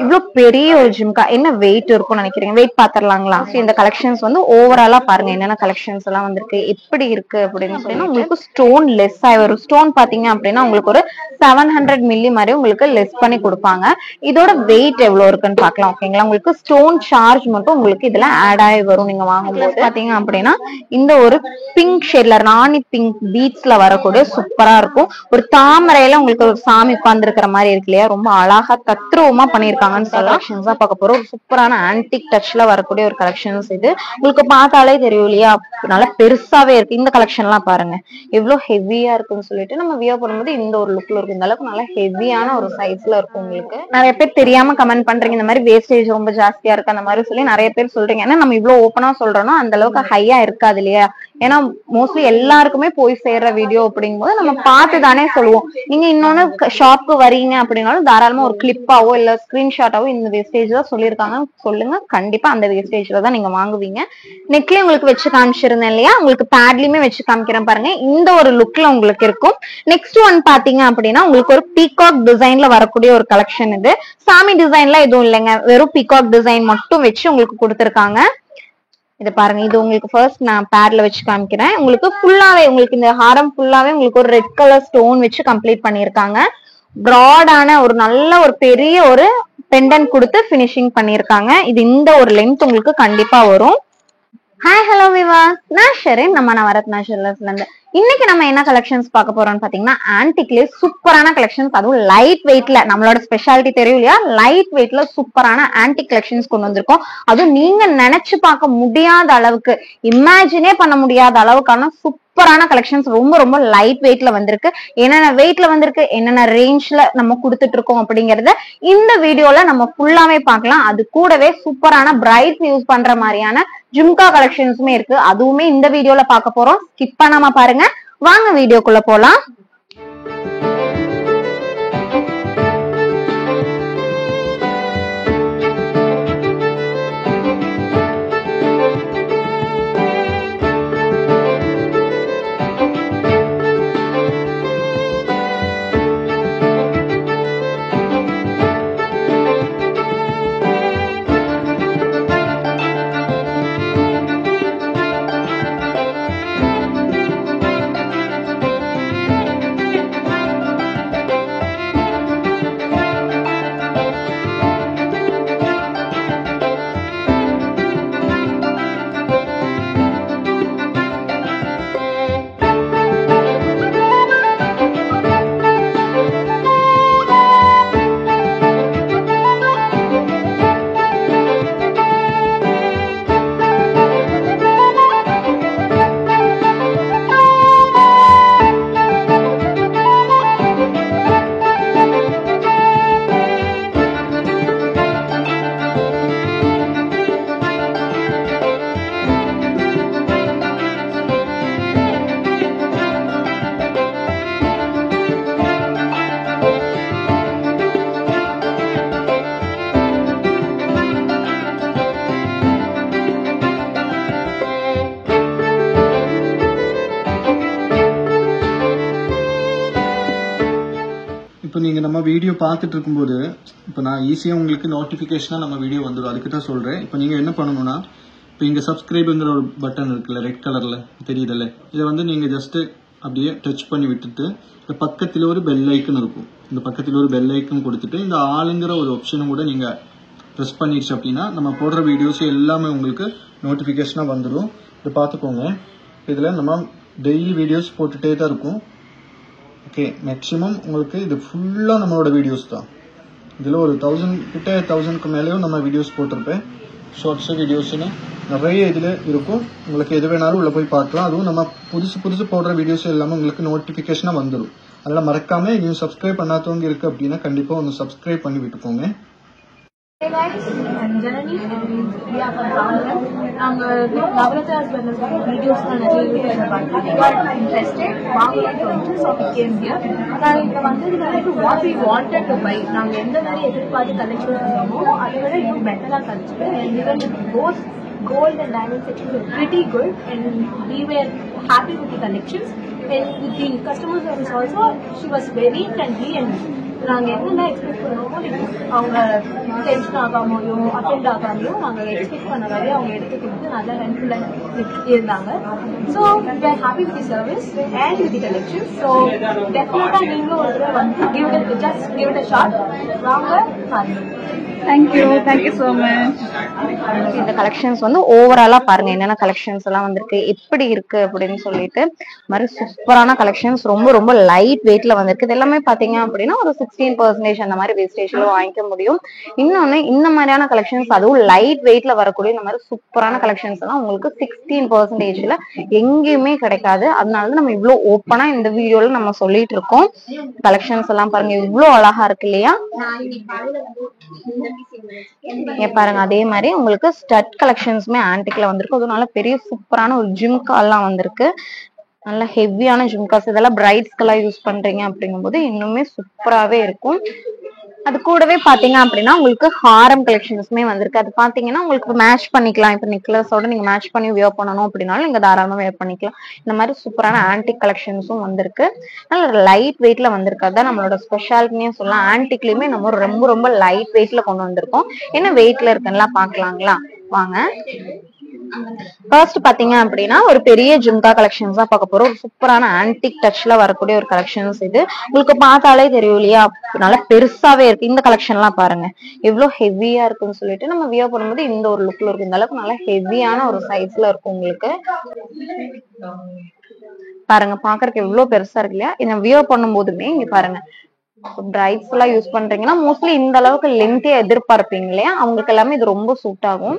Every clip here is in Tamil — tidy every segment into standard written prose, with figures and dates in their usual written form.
இவ்ளோ பெரிய ஒரு ஜிம்கா என்ன வெயிட் இருக்கும்னு நினைக்கிறீங்க? வெயிட் பாத்துறலாங்களா? இந்த கலெக்ஷன்ஸ் வந்து ஓவராலா பாருங்க என்னென்ன கலெக்ஷன்ஸ் எல்லாம் வந்திருக்கு, எப்படி இருக்கு அப்படின்னு உங்களுக்கு ஸ்டோன் லெஸ் ஆகி வரும். ஸ்டோன் பாத்தீங்க அப்படின்னா உங்களுக்கு ஒரு 700 மில்லி மாதிரி உங்களுக்கு லெஸ் பண்ணி கொடுப்பாங்க. இதோட வெயிட் எவ்வளவு இருக்குன்னு பாக்கலாம். ஓகேங்களா? உங்களுக்கு ஸ்டோன் சார்ஜ் மட்டும் உங்களுக்கு இதுல ஆட் ஆகி வரும். நீங்க வாங்கும்போது பாத்தீங்க அப்படின்னா இந்த ஒரு பிங்க் ஷேட்ல ராணி பிங்க் பீட்ஸ்ல வரக்கூடிய சூப்பரா இருக்கும். ஒரு தாமரையில உங்களுக்கு ஒரு சாமி உட்கார்ந்து இருக்கிற மாதிரி இருக்கு இல்லையா? ரொம்ப அழகா தத்ரூபமா பண்ணிருக்காங்கன்னு சொல்லலாம். கலெக்ஷன்ஸ் தான் பார்க்க போறோம். ஒரு சூப்பரான ஆன்டிக் டச்ல வரக்கூடிய ஒரு கலெக்ஷன்ஸ் இது. உங்களுக்கு பார்த்தாலே தெரியும் இல்லையா? நல்லா பெருசாவே இருக்கு. இந்த கலெக்ஷன் எல்லாம் பாருங்க எவ்வளவு ஹெவியா இருக்குன்னு சொல்லிட்டு நம்ம வியர் பண்ணும்போது இந்த ஒரு லுக்ல இருக்கும். இந்த அளவுக்கு நல்லா ஹெவியான ஒரு சைஸ்ல இருக்கும். உங்களுக்கு நிறைய பேர் தெரியாம கமெண்ட் பண்றீங்க இந்த மாதிரி வேஸ்டேஜ் ரொம்ப ஜாஸ்தியா இருக்கு அந்த மாதிரி சொல்லி நிறைய பேர் சொல்றீங்க. ஏன்னா நம்ம இவ்வளவு ஓப்பனா சொல்றோம்னா அந்த அளவுக்கு ஹையா இருக்காது இல்லையா? ஏன்னா மோஸ்ட்லி எல்லாருக்குமே போய் சேர்ற வீடியோ அப்படிங்கும்போது நம்ம பார்த்து தானே சொல்லுவோம். நீங்க இன்னொன்னு ஷாப்க்கு வரீங்க அப்படின்னாலும் தாராளமா ஒரு கிளிப்பாவோ இல்ல ஸ்கிரீன்ஷாட்டாவோ இந்த வேஸ்டேஜ் தான் சொல்லியிருக்காங்க சொல்லுங்க. கண்டிப்பா அந்த வேஸ்டேஜ்ல தான் நீங்க வாங்குவீங்க. நெக்லயே உங்களுக்கு வச்சு காமிச்சிருந்தேன் இல்லையா? உங்களுக்கு பேட்லயுமே வச்சு காமிக்கிறேன் பாருங்க. இந்த ஒரு லுக்ல உங்களுக்கு இருக்கும். நெக்ஸ்ட் ஒன் பாத்தீங்க அப்படின்னா உங்களுக்கு ஒரு பீகாக் டிசைன்ல வரக்கூடிய ஒரு கலெக்ஷன் இது. சாமி டிசைன்ல எதுவும் இல்லைங்க, வெறும் பீகாக் டிசைன் மட்டும் வச்சு உங்களுக்கு கொடுத்துருக்காங்க. இது பாருங்க, இது உங்களுக்கு ஃபர்ஸ்ட் நான் பேர்ல வச்சு காமிக்கிறேன். உங்களுக்கு ஃபுல்லாவே உங்களுக்கு இந்த ஹாரம் ஃபுல்லாவே உங்களுக்கு ஒரு ரெட் கலர் ஸ்டோன் வச்சு கம்ப்ளீட் பண்ணிருக்காங்க. பிராடான ஒரு நல்ல ஒரு பெரிய ஒரு பெண்டன்ட் கொடுத்து பினிஷிங் பண்ணிருக்காங்க. இது இந்த ஒரு லென்த் உங்களுக்கு கண்டிப்பா வரும். ஹாய் ஹலோ விவாஸ், நான் ஷெரின், நம்ம நவரத்னா ஜுவல்லர்ஸ்ல இருந்து. இன்னைக்கு நம்ம என்ன கலெக்ஷன்ஸ் பார்க்க போறோம்னு பாத்தீங்கன்னா ஆன்டிக்லயே சூப்பரான கலெக்ஷன்ஸ், அதுவும் லைட் வெயிட்ல. நம்மளோட ஸ்பெஷாலிட்டி தெரியும் இல்லையா? லைட் வெயிட்ல சூப்பரான ஆன்டிக் கலெக்ஷன்ஸ் கொண்டு வந்திருக்கோம். அதுவும் நீங்க நினைச்சு பார்க்க முடியாத அளவுக்கு, இமேஜினே பண்ண முடியாத அளவுக்கான சூப்பரான கலெக்ஷன்ஸ் ரொம்ப ரொம்ப லைட் வெயிட்ல வந்திருக்கு. என்னென்ன வெயிட்ல வந்திருக்கு, என்னென்ன ரேஞ்ச்ல நம்ம கொடுத்துட்டு இருக்கோம் அப்படிங்கறத இந்த வீடியோல நம்ம ஃபுல்லாவே பார்க்கலாம். அது கூடவே சூப்பரான பிரைட் யூஸ் பண்ற மாதிரியான ஜும்கா கலெக்ஷன்ஸுமே இருக்கு. அதுவுமே இந்த வீடியோல பார்க்க போறோம். ஸ்கிப் பண்ணாம பாருங்க. வாங்க வீடியோக்குள்ள போலாம். இப்போ நீங்கள் நம்ம வீடியோ பார்த்துட்டு இருக்கும்போது இப்போ நான் ஈஸியாக உங்களுக்கு நோட்டிஃபிகேஷனாக நம்ம வீடியோ வந்துடும். அதுக்கு தான் சொல்கிறேன். இப்போ நீங்கள் என்ன பண்ணணும்னா, இப்போ இங்கே சப்ஸ்கிரைபுங்கிற ஒரு பட்டன் இருக்குல்ல, ரெட் கலரில் தெரியுதில்ல, இதை வந்து நீங்கள் ஜஸ்ட்டு அப்படியே டச் பண்ணி விட்டுட்டு இந்த பக்கத்தில் ஒரு பெல் ஐக்கன் இருக்கும். இந்த பக்கத்தில் ஒரு பெல் ஐக்கன் கொடுத்துட்டு இந்த ஆளுங்கிற ஒரு ஆப்ஷனும் கூட நீங்கள் ப்ரெஸ் பண்ணிடுச்சு அப்படின்னா நம்ம போடுற வீடியோஸ் எல்லாமே உங்களுக்கு நோட்டிஃபிகேஷனாக வந்துடும். இதை பார்த்துக்கோங்க. இதில் நம்ம டெய்லி வீடியோஸ் போட்டுகிட்டே தான் இருக்கும். ஓகே, மேக்ஸிமம் உங்களுக்கு இது ஃபுல்லாக நம்மளோட வீடியோஸ் தான். இதில் ஒரு 1000க்கு மேலேயும் நம்ம வீடியோஸ் போட்டிருப்பேன். ஷார்ட்ஸு வீடியோஸ்னு நிறைய இதில் இருக்கும். உங்களுக்கு எது வேணாலும் உள்ள போய் பார்க்கலாம். அதுவும் நம்ம புதுசு போடுற வீடியோஸ் எல்லாமே உங்களுக்கு நோட்டிஃபிகேஷனாக வந்துடும். அதெல்லாம் மறக்காமல் நீங்கள் சப்ஸ்கிரைப் பண்ணாதவங்க இருக்குது அப்படின்னா கண்டிப்பாக ஒன்று சப்ஸ்கிரைப் பண்ணி விட்டுக்கோங்க. Hey guys, I'm Janani and we are from Ramadan. Navratna Jewellers videos we got interested, so we came here. What we wanted to buy, collections better and even both gold and diamond sections were pretty good and we were happy with the collections. And with the customer service also, she was very friendly and நாங்க என்ன எக்ஸ்பெக்ட் பண்ணுவோமோ அவங்க டென்ஷன் ஆகாமையோ அஃபெண்ட் ஆகாமையோ நாங்கள் எக்ஸ்பெக்ட் பண்ண வரையும் அவங்க எடுத்து கொடுத்து நல்லா ஹெல்ப்ஃபுல்லாக இருந்தாங்க. So we are happy with the service and with the collection. So டெஃபினட்டாக நீங்களும் ஒரு தடவை வந்து give it a shot. வாங்க பாருங்க. Thank you so much. இந்த கலெக்ஷன்ஸ் வந்து ஓவராலா பாருங்க என்னென்ன கலெக்ஷன்ஸ் எல்லாம் வந்திருக்கு, எப்படி இருக்கு அப்படின்னு சொல்லிட்டு மாதிரி சூப்பரான கலெக்ஷன்ஸ், ரொம்ப ரொம்ப லைட் வெயிட்ல வந்திருக்கு. இது எல்லாமே பாத்தீங்க அப்படின்னா ஒரு 16% அந்த மாதிரி வேஸ்டேஜ்ல வாங்கிக்க முடியும். இன்னொன்னு இந்த மாதிரியான கலெக்ஷன்ஸ், அதுவும் லைட் வெயிட்ல வரக்கூடிய இந்த மாதிரி சூப்பரான கலெக்ஷன்ஸ் எல்லாம் உங்களுக்கு 16%ல எங்கேயுமே கிடைக்காது. அதனாலதான் நம்ம இவ்வளவு ஓப்பனா இந்த வீடியோல நம்ம சொல்லிட்டு இருக்கோம். கலெக்ஷன்ஸ் எல்லாம் பாருங்க இவ்வளவு அழகா இருக்கு இல்லையா? பாருங்க அதே மாதிரி உங்களுக்கு ஸ்டட் கலெக்ஷன்ஸ்மே ஆன்டிக்ல வந்திருக்கு. அதனால பெரிய சூப்பரான ஒரு ஜிம்கா எல்லாம் வந்திருக்கு. நல்ல ஹெவியான ஜிம்காஸ், இதெல்லாம் பிரைட்ஸ்க்கு எல்லாம் யூஸ் பண்றீங்க அப்படிங்கும் போது இன்னுமே சூப்பராவே இருக்கும். அது கூடவே பாத்தீங்க அப்படின்னா உங்களுக்கு ஹாரம் கலெக்ஷன்ஸ்மே வந்திருக்கு. அது பாத்தீங்கன்னா உங்களுக்கு மேட்ச் பண்ணிக்கலாம். இப்ப நெக்லஸோட நீங்க மேட்ச் பண்ணி வியர் பண்ணணும் அப்படின்னாலும் நீங்க தாராளமா வியர் பண்ணிக்கலாம். இந்த மாதிரி சூப்பரான ஆன்டிக் கலெக்ஷன்ஸும் வந்திருக்கு. நல்ல லைட் வெயிட்ல வந்திருக்கு. அதான் நம்மளோட ஸ்பெஷாலிட்டினே சொல்லலாம். ஆன்டிக்லயுமே நம்ம ரொம்ப ரொம்ப லைட் வெயிட்ல கொண்டு வந்திருக்கோம். என்ன வெயிட்ல இருக்குன்னா பாக்கலாங்களா? வாங்க. ஃபர்ஸ்ட் பாத்தீங்க அப்படின்னா ஒரு பெரிய ஜும்கா கலெக்ஷன்ஸ் தான் பார்க்க போறோம். ஒரு சூப்பரான ஆன்டிக் டச்ல வரக்கூடிய ஒரு கலெக்ஷன்ஸ் இது. உங்களுக்கு பார்த்தாலே தெரியும் இல்லையா? நல்லா பெருசாவே இருக்கு. இந்த கலெக்ஷன் எல்லாம் பாருங்க எவ்வளவு ஹெவியா இருக்குன்னு சொல்லிட்டு நம்ம வியர் பண்ணும்போது இந்த ஒரு லுக்ல இருக்கும். இந்த அளவுக்கு நல்லா ஹெவியான ஒரு சைஸ்ல இருக்கும் உங்களுக்கு. பாருங்க பாக்குறதுக்கு எவ்வளவு பெருசா இருக்கு இல்லையா? இந்த வியர் பண்ணும் போதுமே இங்க பாருங்க பிரைட்ஸ் எல்லாம் யூஸ் பண்றீங்கன்னா மோஸ்ட்லி இந்த அளவுக்கு லென்த்தே எதிர்பார்ப்பீங்க இல்லையா? அவங்களுக்கு எல்லாமே இது ரொம்ப சூட் ஆகும்.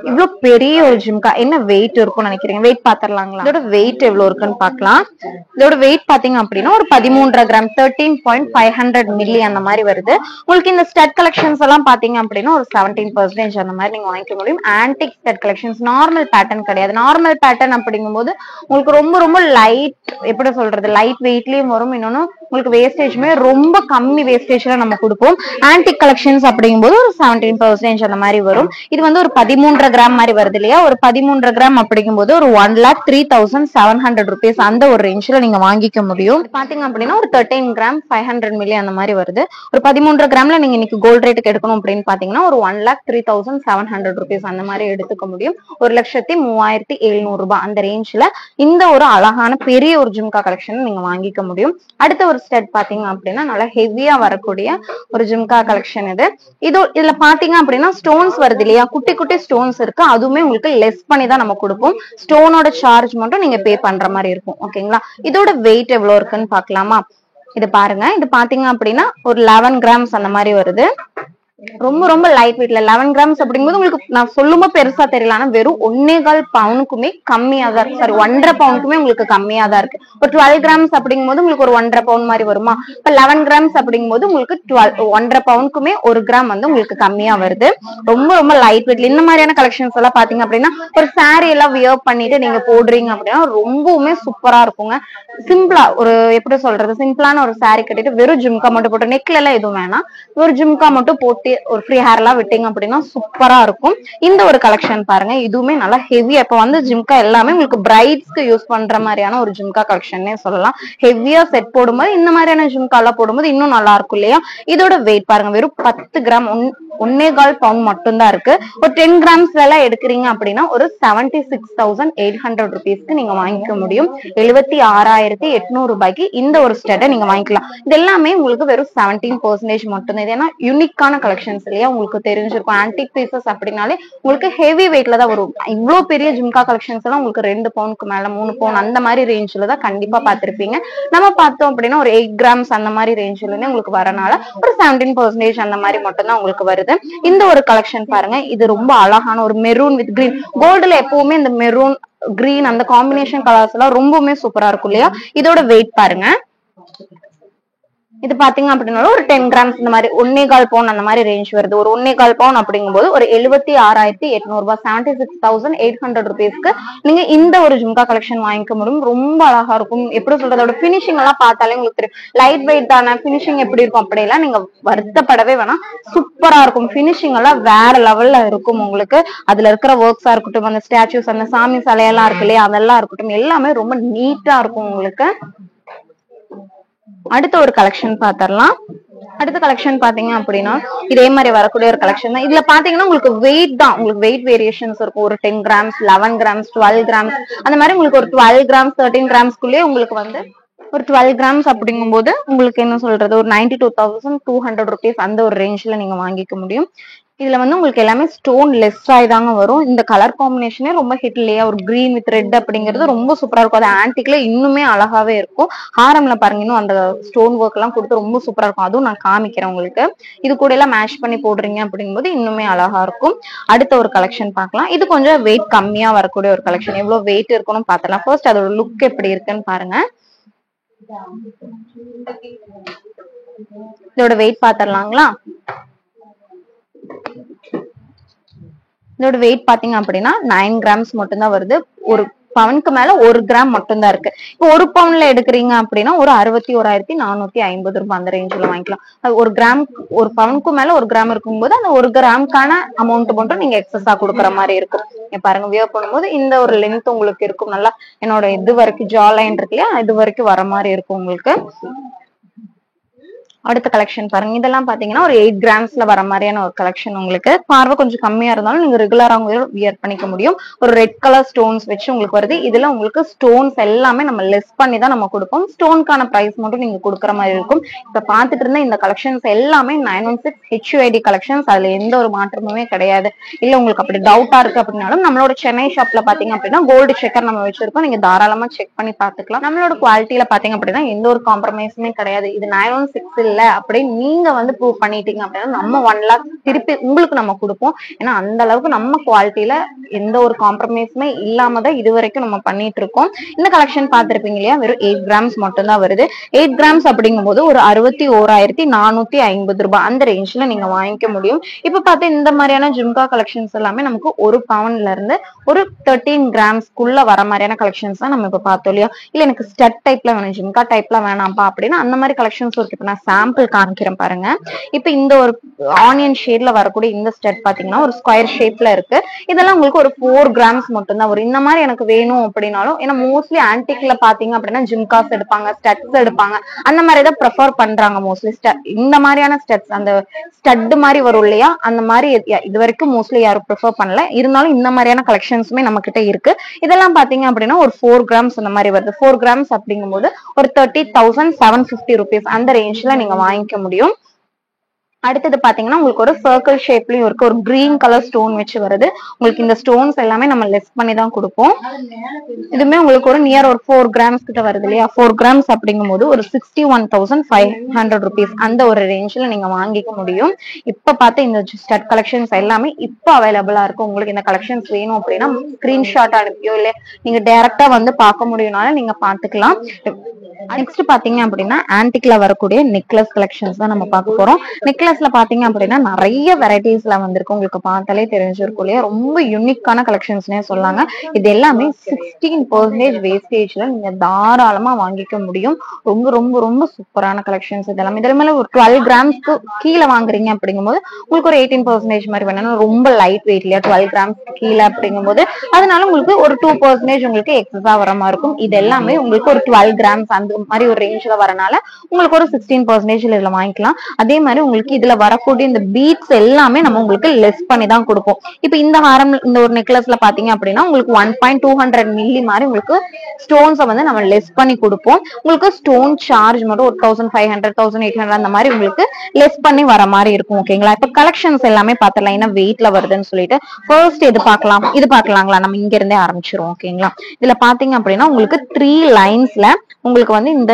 இவ்வளவு பெரிய ஒரு ஜிம்கா என்ன வெயிட் இருக்கும்னு நினைக்கிறீங்க? வெயிட் பாத்திரலாங்களா? இதோட வெயிட் எவ்வளவு இருக்குன்னு பாக்கலாம். இதோட வெயிட் பாத்தீங்க அப்படின்னா ஒரு 13.5 கிராம் 13.500 மில்லி அந்த மாதிரி வருது. உங்களுக்கு இந்த ஸ்டட் கலெக்ஷன்ஸ் எல்லாம் பாத்தீங்க அப்படின்னா ஒரு 17% அந்த மாதிரி நீங்க வாங்கிக்க முடியும். Antique stud collections normal pattern கிடையாது. நார்மல் பேட்டர்ன் அப்படிங்கும் போது உங்களுக்கு ரொம்ப ரொம்ப லைட், எப்படி சொல்றது, லைட் வெயிட்லயும் வரும். இன்னொன்னு உங்களுக்கு வேஸ்டேஜ்மே ரொம்ப கம்மி வேஸ்டேஜ்ல நம்ம கொடுப்போம். ஆன்டிக் கலெக்ஷன்ஸ் அப்படிங்கும் போது ஒரு 17% அந்த மாதிரி வரும். இது வந்து ஒரு 13.5 கிராம் மாதிரி வருது இல்லையா? ஒரு 13.5 கிராம் அப்படிங்கும் போது ஒரு 1,03,700 rupees அந்த ஒரு ரேஞ்ச்ல நீங்க வாங்கிக்க முடியும். பாத்தீங்க அப்படின்னா ஒரு 13 கிராம் 500 மில்லி அந்த மாதிரி வருது. ஒரு 13.5 கிராம்ல நீங்க இன்னைக்கு கோல்ட் ரேட்டுக்கு எடுக்கணும் அப்படின்னு பாத்தீங்கன்னா ஒரு 1,03,700 rupees அந்த மாதிரி எடுத்துக்க முடியும். 1,03,700 ரூபாய் அந்த ரேஞ்ச்ல இந்த ஒரு அழகான பெரிய ஒரு ஜிம்கா கலெக்ஷன் நீங்க வாங்கிக்க முடியும். அடுத்த ஒரு ஸ்டெட் பாத்தீங்க அப்படின்னா நல்லா ஹெவியா வரக்கூடிய ஒரு ஜிம்கா கலெக்ஷன் இது. இதுல பாத்தீங்க அப்படின்னா ஸ்டோன்ஸ் வருது இல்லையா? குட்டி குட்டி ஸ்டோன்ஸ் இருக்கு. அதுவுமே உங்களுக்கு லெஸ் பண்ணி தான் நம்ம கொடுப்போம். ஸ்டோனோட சார்ஜ் மட்டும் நீங்க பே பண்ற மாதிரி இருக்கும். ஓகேங்களா? இதோட வெயிட் எவ்வளவு இருக்குன்னு பாக்கலாமா? இது பாருங்க. இது பாத்தீங்க அப்படின்னா ஒரு 11 கிராம்ஸ் அந்த மாதிரி வருது. ரொம்ப ரொம்ப லைட் வெயிட்ல 11 கிராம்ஸ் அப்படிங்கும்போது உங்களுக்கு நான் சொல்லும்போது பெருசா தெரியல. ஆனா வெறும் 1.25 பவுனுக்குமே கம்மியா தான் இருக்கு. சாரி 1.5 பவுனுக்குமே உங்களுக்கு கம்மியா தான் இருக்கு. ஒரு 12 கிராம்ஸ் அப்படிங்கும்போது உங்களுக்கு ஒரு 1.5 பவுன் மாதிரி வருமா? இப்ப 11 கிராம்ஸ் அப்படிங்கும்போது உங்களுக்கு 1.5 பவுனுக்குமே 1 கிராம் வந்து உங்களுக்கு கம்மியா வருது. ரொம்ப ரொம்ப லைட் வெயிட்ல இந்த மாதிரியான கலெக்ஷன்ஸ் எல்லாம் பாத்தீங்க அப்படின்னா ஒரு சாரி எல்லாம் வியர் பண்ணிட்டு நீங்க போடுறீங்க அப்படின்னா ரொம்பவுமே சூப்பரா இருக்குங்க. சிம்பிளா ஒரு எப்படி சொல்றது, சிம்பிளான ஒரு சாரி கட்டிட்டு வெறும் ஜிம்கா மட்டும் போட்டு, நெக்ல எல்லாம் எதுவும் வேணாம், ஒரு ஜிம்கா மட்டும் போட்டு ஒரு ஃப்ரீ ஹேர் எல்லாம் விட்டீங்க அப்படின்னா சூப்பரா இருக்கும். இந்த ஒரு கலெக்ஷன் பாருங்க. இதுவுமே நல்லா ஹெவியா, இப்ப வந்து ஜிம்கா எல்லாமே உங்களுக்கு பிரைட்ஸ்க்கு யூஸ் பண்ற மாதிரியான ஒரு ஜிம்கா கலெக்ஷன்னே சொல்லலாம். ஹெவியா செட் போடும்போது இந்த மாதிரியான ஜிம்கா எல்லாம் போடும்போது இன்னும் நல்லா இருக்கும் இல்லையா? இதோட வெயிட் பாருங்க வெறும் 10 கிராம் 1.25 பவுண்ட் மட்டும் தான் இருக்கு. ஒரு 10 கிராம்ஸ்ல எல்லாம் எடுக்கிறீங்க அப்படின்னா ஒரு 76,800 rupeesக்கு நீங்க வாங்கிக்க முடியும். 76,800 ரூபாய்க்கு இந்த ஒரு ஸ்டெட்டை நீங்க வாங்கிக்கலாம். இது எல்லாமே உங்களுக்கு வெறும் 17% மட்டும் தான். இது ஏன்னா யூனிக்கான கலெக்ஷன்ஸ் இல்லையா? உங்களுக்கு தெரிஞ்சிருக்கும் ஆன்டிக் பீசஸ் அப்படின்னாலே உங்களுக்கு ஹெவி வெயிட்ல தான் வரும். இவ்வளவு பெரிய ஜிம்கா கலெக்ஷன்ஸ் எல்லாம் உங்களுக்கு 2 பவுனுக்கு மேல 3 பவுன் அந்த மாதிரி ரேஞ்ச்ல தான் கண்டிப்பா பாத்திருப்பீங்க. நம்ம பார்த்தோம் அப்படின்னா ஒரு 8 கிராம்ஸ் அந்த மாதிரி ரேஞ்ச்ல இருந்து உங்களுக்கு வரனால ஒரு 17% அந்த மாதிரி மட்டும் தான் உங்களுக்கு வருது. இந்த ஒரு கலெக்ஷன் பாருங்க. இது ரொம்ப அழகான ஒரு மெரூன் வித் கிரீன். கோல்டுல எப்பவுமே இந்த மெரூன் கிரீன் அந்த காம்பினேஷன் கலர்ஸ் எல்லாம் ரொம்பவுமே சூப்பரா இருக்கும் இல்லையா? இதோட வெயிட் பாருங்க. இது பாத்தீங்க அப்படின்னா ஒரு 10 கிராம்ஸ் இந்த மாதிரி 1.25 பவுன் அந்த மாதிரி ரேஞ்ச் வருது. ஒரு 1.25 பவுன் அப்படிங்கும்போது ஒரு 76,800 ரூபாய் 76,800 rupeesக்கு நீங்க இந்த ஒரு ஜும்கா கலெக்ஷன் வாங்கிக்க முடியும். ரொம்ப அழகா இருக்கும். எப்படி சொல்றது, அதோட பினிஷிங் எல்லாம் பார்த்தாலே உங்களுக்கு தெரியும். லைட் வெயிட் தானே, பினிஷிங் எப்படி இருக்கும் அப்படியெல்லாம் நீங்க வருத்தப்படவே வேணாம். சூப்பரா இருக்கும். பினிஷிங் எல்லாம் வேற லெவல்ல இருக்கும் உங்களுக்கு. அதுல இருக்கிற ஒர்க்ஸா இருக்கட்டும், அந்த ஸ்டாச்சுஸ், அந்த சாமி சிலையெல்லாம் இருக்கு இல்லையா, அதெல்லாம் இருக்கட்டும், எல்லாமே ரொம்ப நீட்டா இருக்கும் உங்களுக்கு. அடுத்த ஒரு கலெக்ஷன் பாத்திரலாம். அடுத்த கலெக்ஷன் பாத்தீங்க அப்படின்னா இதே மாதிரி வரக்கூடிய ஒரு கலெக்ஷன் தான். இதுல பாத்தீங்கன்னா உங்களுக்கு வெயிட் தான், உங்களுக்கு வெயிட் வேரியேஷன்ஸ் இருக்கும். ஒரு 10 கிராம்ஸ், 11 கிராம்ஸ், 12 கிராம்ஸ், அந்த மாதிரி உங்களுக்கு ஒரு 12 கிராம்ஸ் 13 கிராம்ஸ்க்குள்ளே உங்களுக்கு வந்து ஒரு 12 கிராம்ஸ் அப்படிங்கும் போது உங்களுக்கு என்ன சொல்றது, ஒரு 92,200 rupees அந்த ஒரு ரேஞ்ச்ல நீங்க வாங்கிக்க முடியும். இதுல வந்து உங்களுக்கு எல்லாமே ஸ்டோன் லெஸ் ஆயிதாங்க வரும். இந்த கலர் காம்பினேஷனே ரொம்ப ஹிட் இல்லையா, ஒரு கிரீன் வித் ரெட் அப்படிங்கிறது ரொம்ப சூப்பரா இருக்கும். அது ஆன்டிக்ல இன்னுமே அழகாவே இருக்கும். ஹாரம்ல பாருங்க இன்னும் அந்த ஸ்டோன் ஒர்க் எல்லாம் கொடுத்து ரொம்ப சூப்பரா இருக்கும். அதுவும் நான் காமிக்கிறேன் உங்களுக்கு. இது கூட எல்லாம் மேட்ச் பண்ணி போடுறீங்க அப்படிங்கும்போது இன்னுமே அழகா இருக்கும். அடுத்த ஒரு கலெக்ஷன் பார்க்கலாம். இது கொஞ்சம் வெயிட் கம்மியா வரக்கூடிய ஒரு கலெக்ஷன். எவ்வளவு வெயிட் இருக்குன்னு பாத்திரலாம். ஃபர்ஸ்ட் அதோட லுக் எப்படி இருக்குன்னு பாருங்க. இதோட வெயிட் பாத்திரலாங்களா. இதோட வெயிட் பாத்தீங்க அப்படின்னா 9 கிராம்ஸ் மட்டும் தான் வருது. ஒரு பவுனுக்கு மேல 1 கிராம் மட்டும் தான் இருக்கு. இப்போ 1 பவுன்ல எடுக்கிறீங்க அப்படின்னா ஒரு 61,450 ரூபாய் அந்த ரேஞ்சில வாங்கிக்கலாம். அது 1 கிராம், ஒரு பவுனுக்கு மேல 1 கிராம் இருக்கும்போது அந்த 1 கிராமுக்கான அமௌண்ட் மட்டும் நீங்க எக்ஸஸா கொடுக்குற மாதிரி இருக்கும். பாருங்க வியர் பண்ணும்போது இந்த ஒரு லென்த் உங்களுக்கு இருக்கும். நல்லா என்னோட இது வரைக்கும் ஜா லைன் இருக்கு இல்லையா, இது வரைக்கும் வர மாதிரி இருக்கும் உங்களுக்கு. அடுத்த கலெக்ஷன் பாருங்க. இதெல்லாம் பாத்தீங்கன்னா ஒரு 8 கிராம்ஸ்ல வர மாதிரியான ஒரு கலெக்ஷன். உங்களுக்கு பார்வை கொஞ்சம் கம்மியா இருந்தாலும் நீங்க ரெகுலரா வியர் பண்ணிக்க முடியும். ஒரு ரெட் கலர் ஸ்டோன்ஸ் வச்சு உங்களுக்கு வருது. இதுல உங்களுக்கு ஸ்டோன்ஸ் எல்லாமே நம்ம லெஸ் பண்ணி தான் நம்ம கொடுப்போம். ஸ்டோனுக்கான பிரைஸ் மட்டும் நீங்க கொடுக்குற மாதிரி இருக்கும். இப்ப பாத்துட்டு இருந்த இந்த கலெக்ஷன்ஸ் எல்லாமே 916 HUID கலெக்ஷன்ஸ். அதுல எந்த ஒரு மாற்றமுமே கிடையாது. இல்ல உங்களுக்கு அப்படி டவுட்டா இருக்கு அப்படின்னாலும் நம்மளோட சென்னை ஷாப்ல பாத்தீங்க அப்படின்னா கோல்டு செக்கர் நம்ம வச்சிருக்கோம். நீங்க தாராளமா செக் பண்ணி பாத்துக்கலாம். நம்மளோட குவாலிட்டியில பாத்தீங்க அப்படின்னா எந்த ஒரு காம்ப்ரமைஸுமே கிடையாது. இது 916 இல்ல அப்படின்னு நீங்க வந்து ப்ரூவ் பண்ணிட்டீங்க அப்படின்னா நம்ம 1 lakh திருப்பி உங்களுக்கு நம்ம கொடுப்போம். ஏன்னா அந்த அளவுக்கு நம்ம குவாலிட்டியில எந்த ஒரு காம்ப்ரமைஸுமே இல்லாம தான் இது வரைக்கும் நம்ம பண்ணிட்டு இருக்கோம். இந்த கலெக்ஷன் பாத்திருப்பீங்க இல்லையா, வெறும் 8 கிராம்ஸ் மட்டும் தான் வருது. 8 கிராம்ஸ் அப்படிங்கும் போது ஒரு 61,450 ரூபாய் அந்த ரேஞ்ச்ல நீங்க வாங்கிக்க முடியும். இப்ப பார்த்தா இந்த மாதிரியான ஜிம்கா கலெக்ஷன்ஸ் எல்லாமே நமக்கு 1 பவுன்ல இருந்து ஒரு 13 கிராம்ஸ்க்குள்ள வர மாதிரியான கலெக்ஷன்ஸ் தான் நம்ம இப்ப பார்த்தோம் இல்லையா. இல்ல எனக்கு ஸ்டட் டைப்ல வேணும், ஜிம்கா டைப்ல வேணாம்ப்பா அப்படின்னா அந்த மாதிரி கலெக்ஷன்ஸ் இருக்கு. இப்ப நான் சாம்பிள் காமிக்கிறேன் பாருங்க. இப்ப இந்த ஒரு ஆனியன் ஷேட்ல வரக்கூடிய இந்த ஸ்டட் பாத்தீங்கன்னா ஒரு ஸ்கொயர் ஷேப்ல இருக்கு. இதெல்லாம் உங்களுக்கு ஒரு 4 கிராம்ஸ் மட்டும் தான் வரும். இந்த மாதிரி எனக்கு வேணும் அப்படின்னாலும், ஏன்னா மோஸ்ட்லி ஆன்டிக்ல பாத்தீங்க அப்படின்னா ஜிம்காஸ் எடுப்பாங்க, ஸ்டட்ஸ் எடுப்பாங்க, அந்த மாதிரி தான் ப்ரிஃபர் பண்றாங்க மோஸ்ட்லி. இந்த மாதிரியான ஸ்டட்ஸ் அந்த ஸ்டட் மாதிரி வரும் இல்லையா, அந்த மாதிரி இது வரைக்கும் மோஸ்ட்லி யாரும் ப்ரிஃபர் பண்ணல. இருந்தாலும் இந்த மாதிரியான கலெக்ஷன்ஸுமே நம்ம கிட்ட இருக்கு. இதெல்லாம் பாத்தீங்க அப்படின்னா ஒரு 4 கிராம்ஸ் அந்த மாதிரி வருது. 4 கிராம்ஸ் அப்படிங்கும் போது ஒரு 30,750 rupees அந்த ரேஞ்ச்ல நீங்க வாங்கிக்க முடியும். அடுத்தது பாத்தீங்கன்னா உங்களுக்கு ஒரு சர்க்கிள் ஷேப்லயும் இருக்கு. ஒரு கிரீன் கலர் ஸ்டோன் வச்சு வருது. உங்களுக்கு இந்த ஸ்டோன்ஸ் எல்லாமே நம்ம லெஸ் பண்ணி தான் கொடுப்போம். இதுமே உங்களுக்கு ஒரு நியர் ஒரு 4 கிராம்ஸ் கிட்ட வருது இல்லையா. 4 கிராம்ஸ் அப்படிங்கும் போது ஒரு 61,500 rupees அந்த ஒரு ரேஞ்ச்ல நீங்க வாங்கிக்க முடியும். இப்ப பார்த்த இந்த ஸ்டட் கலெக்ஷன்ஸ் எல்லாமே இப்ப அவைலபிளா இருக்கு. உங்களுக்கு இந்த கலெக்ஷன்ஸ் வேணும் அப்படின்னா ஸ்கிரீன்ஷாட் அனுப்பியோ இல்ல நீங்க டைரக்டா வந்து பார்க்க முடியும்னாலும் நீங்க பாத்துக்கலாம். நெக்ஸ்ட் பாத்தீங்க அப்படின்னா ஆன்டிக்ல வரக்கூடிய நெக்லஸ் கலெக்ஷன்ஸ் தான் நம்ம பார்க்க போறோம். நெக்லஸ்ல பாத்தீங்க அப்படின்னா நிறைய வெரைட்டிஸ்ல வந்திருக்கு. உங்களுக்கு பார்த்தாலே தெரிஞ்சிருக்கும் இல்லையா, ரொம்ப யூனிக்கான கலெக்ஷன்ஸ்னே சொல்லாங்க. இது எல்லாமே 16% வேஸ்டேஜ்ல நீங்க தாராளமா வாங்கிக்க முடியும். ரொம்ப ரொம்ப ரொம்ப சூப்பரான கலெக்ஷன்ஸ் இதெல்லாம். இதுல மேல ஒரு 12 கிராம்ஸ்க்கு கீழே வாங்குறீங்க அப்படிங்கும்போது உங்களுக்கு ஒரு 18% மாதிரி வேணும். ரொம்ப லைட் வெயிட் இல்லையா 12 கிராம்ஸ்க்கு கீழே அப்படிங்கும்போது, அதனால உங்களுக்கு ஒரு 2% உங்களுக்கு எக்ஸஸா வர மாதிரி இருக்கும். இது எல்லாமே உங்களுக்கு ஒரு 12 கிராம்ஸ் அந்த மாதிரி ஒரு ரேஞ்ச்ல வரனால உங்களுக்கு ஒரு 16% இதுல வாங்கிக்கலாம். அதே மாதிரி உங்களுக்கு இதுல வரக்கூடிய இந்த பீட்ஸ் எல்லாமே நம்ம உங்களுக்கு லெஸ் பண்ணி தான் கொடுப்போம். இப்ப இந்த ஹாரம் இந்த ஒரு நெக்லஸ்ல பாத்தீங்க அப்படின்னா உங்களுக்கு 1.200 மில்லி மாதிரி உங்களுக்கு ஸ்டோன்ஸை வந்து நம்ம லெஸ் பண்ணி கொடுப்போம். உங்களுக்கு ஸ்டோன் சார்ஜ் மட்டும் ஒரு 1500 1800 அந்த மாதிரி உங்களுக்கு லெஸ் பண்ணி வர மாதிரி இருக்கும். ஓகேங்களா. இப்ப கலெக்ஷன்ஸ் எல்லாமே பாத்திரலாம் ஏன்னா வெயிட்ல வருதுன்னு சொல்லிட்டு ஃபர்ஸ்ட் இது பாக்கலாங்களா. நம்ம இங்க இருந்தே ஆரம்பிச்சிருவோம். ஓகேங்களா. இதுல பாத்தீங்க அப்படின்னா உங்களுக்கு 3 லைன்ஸ்ல உங்களுக்கு வந்து இந்த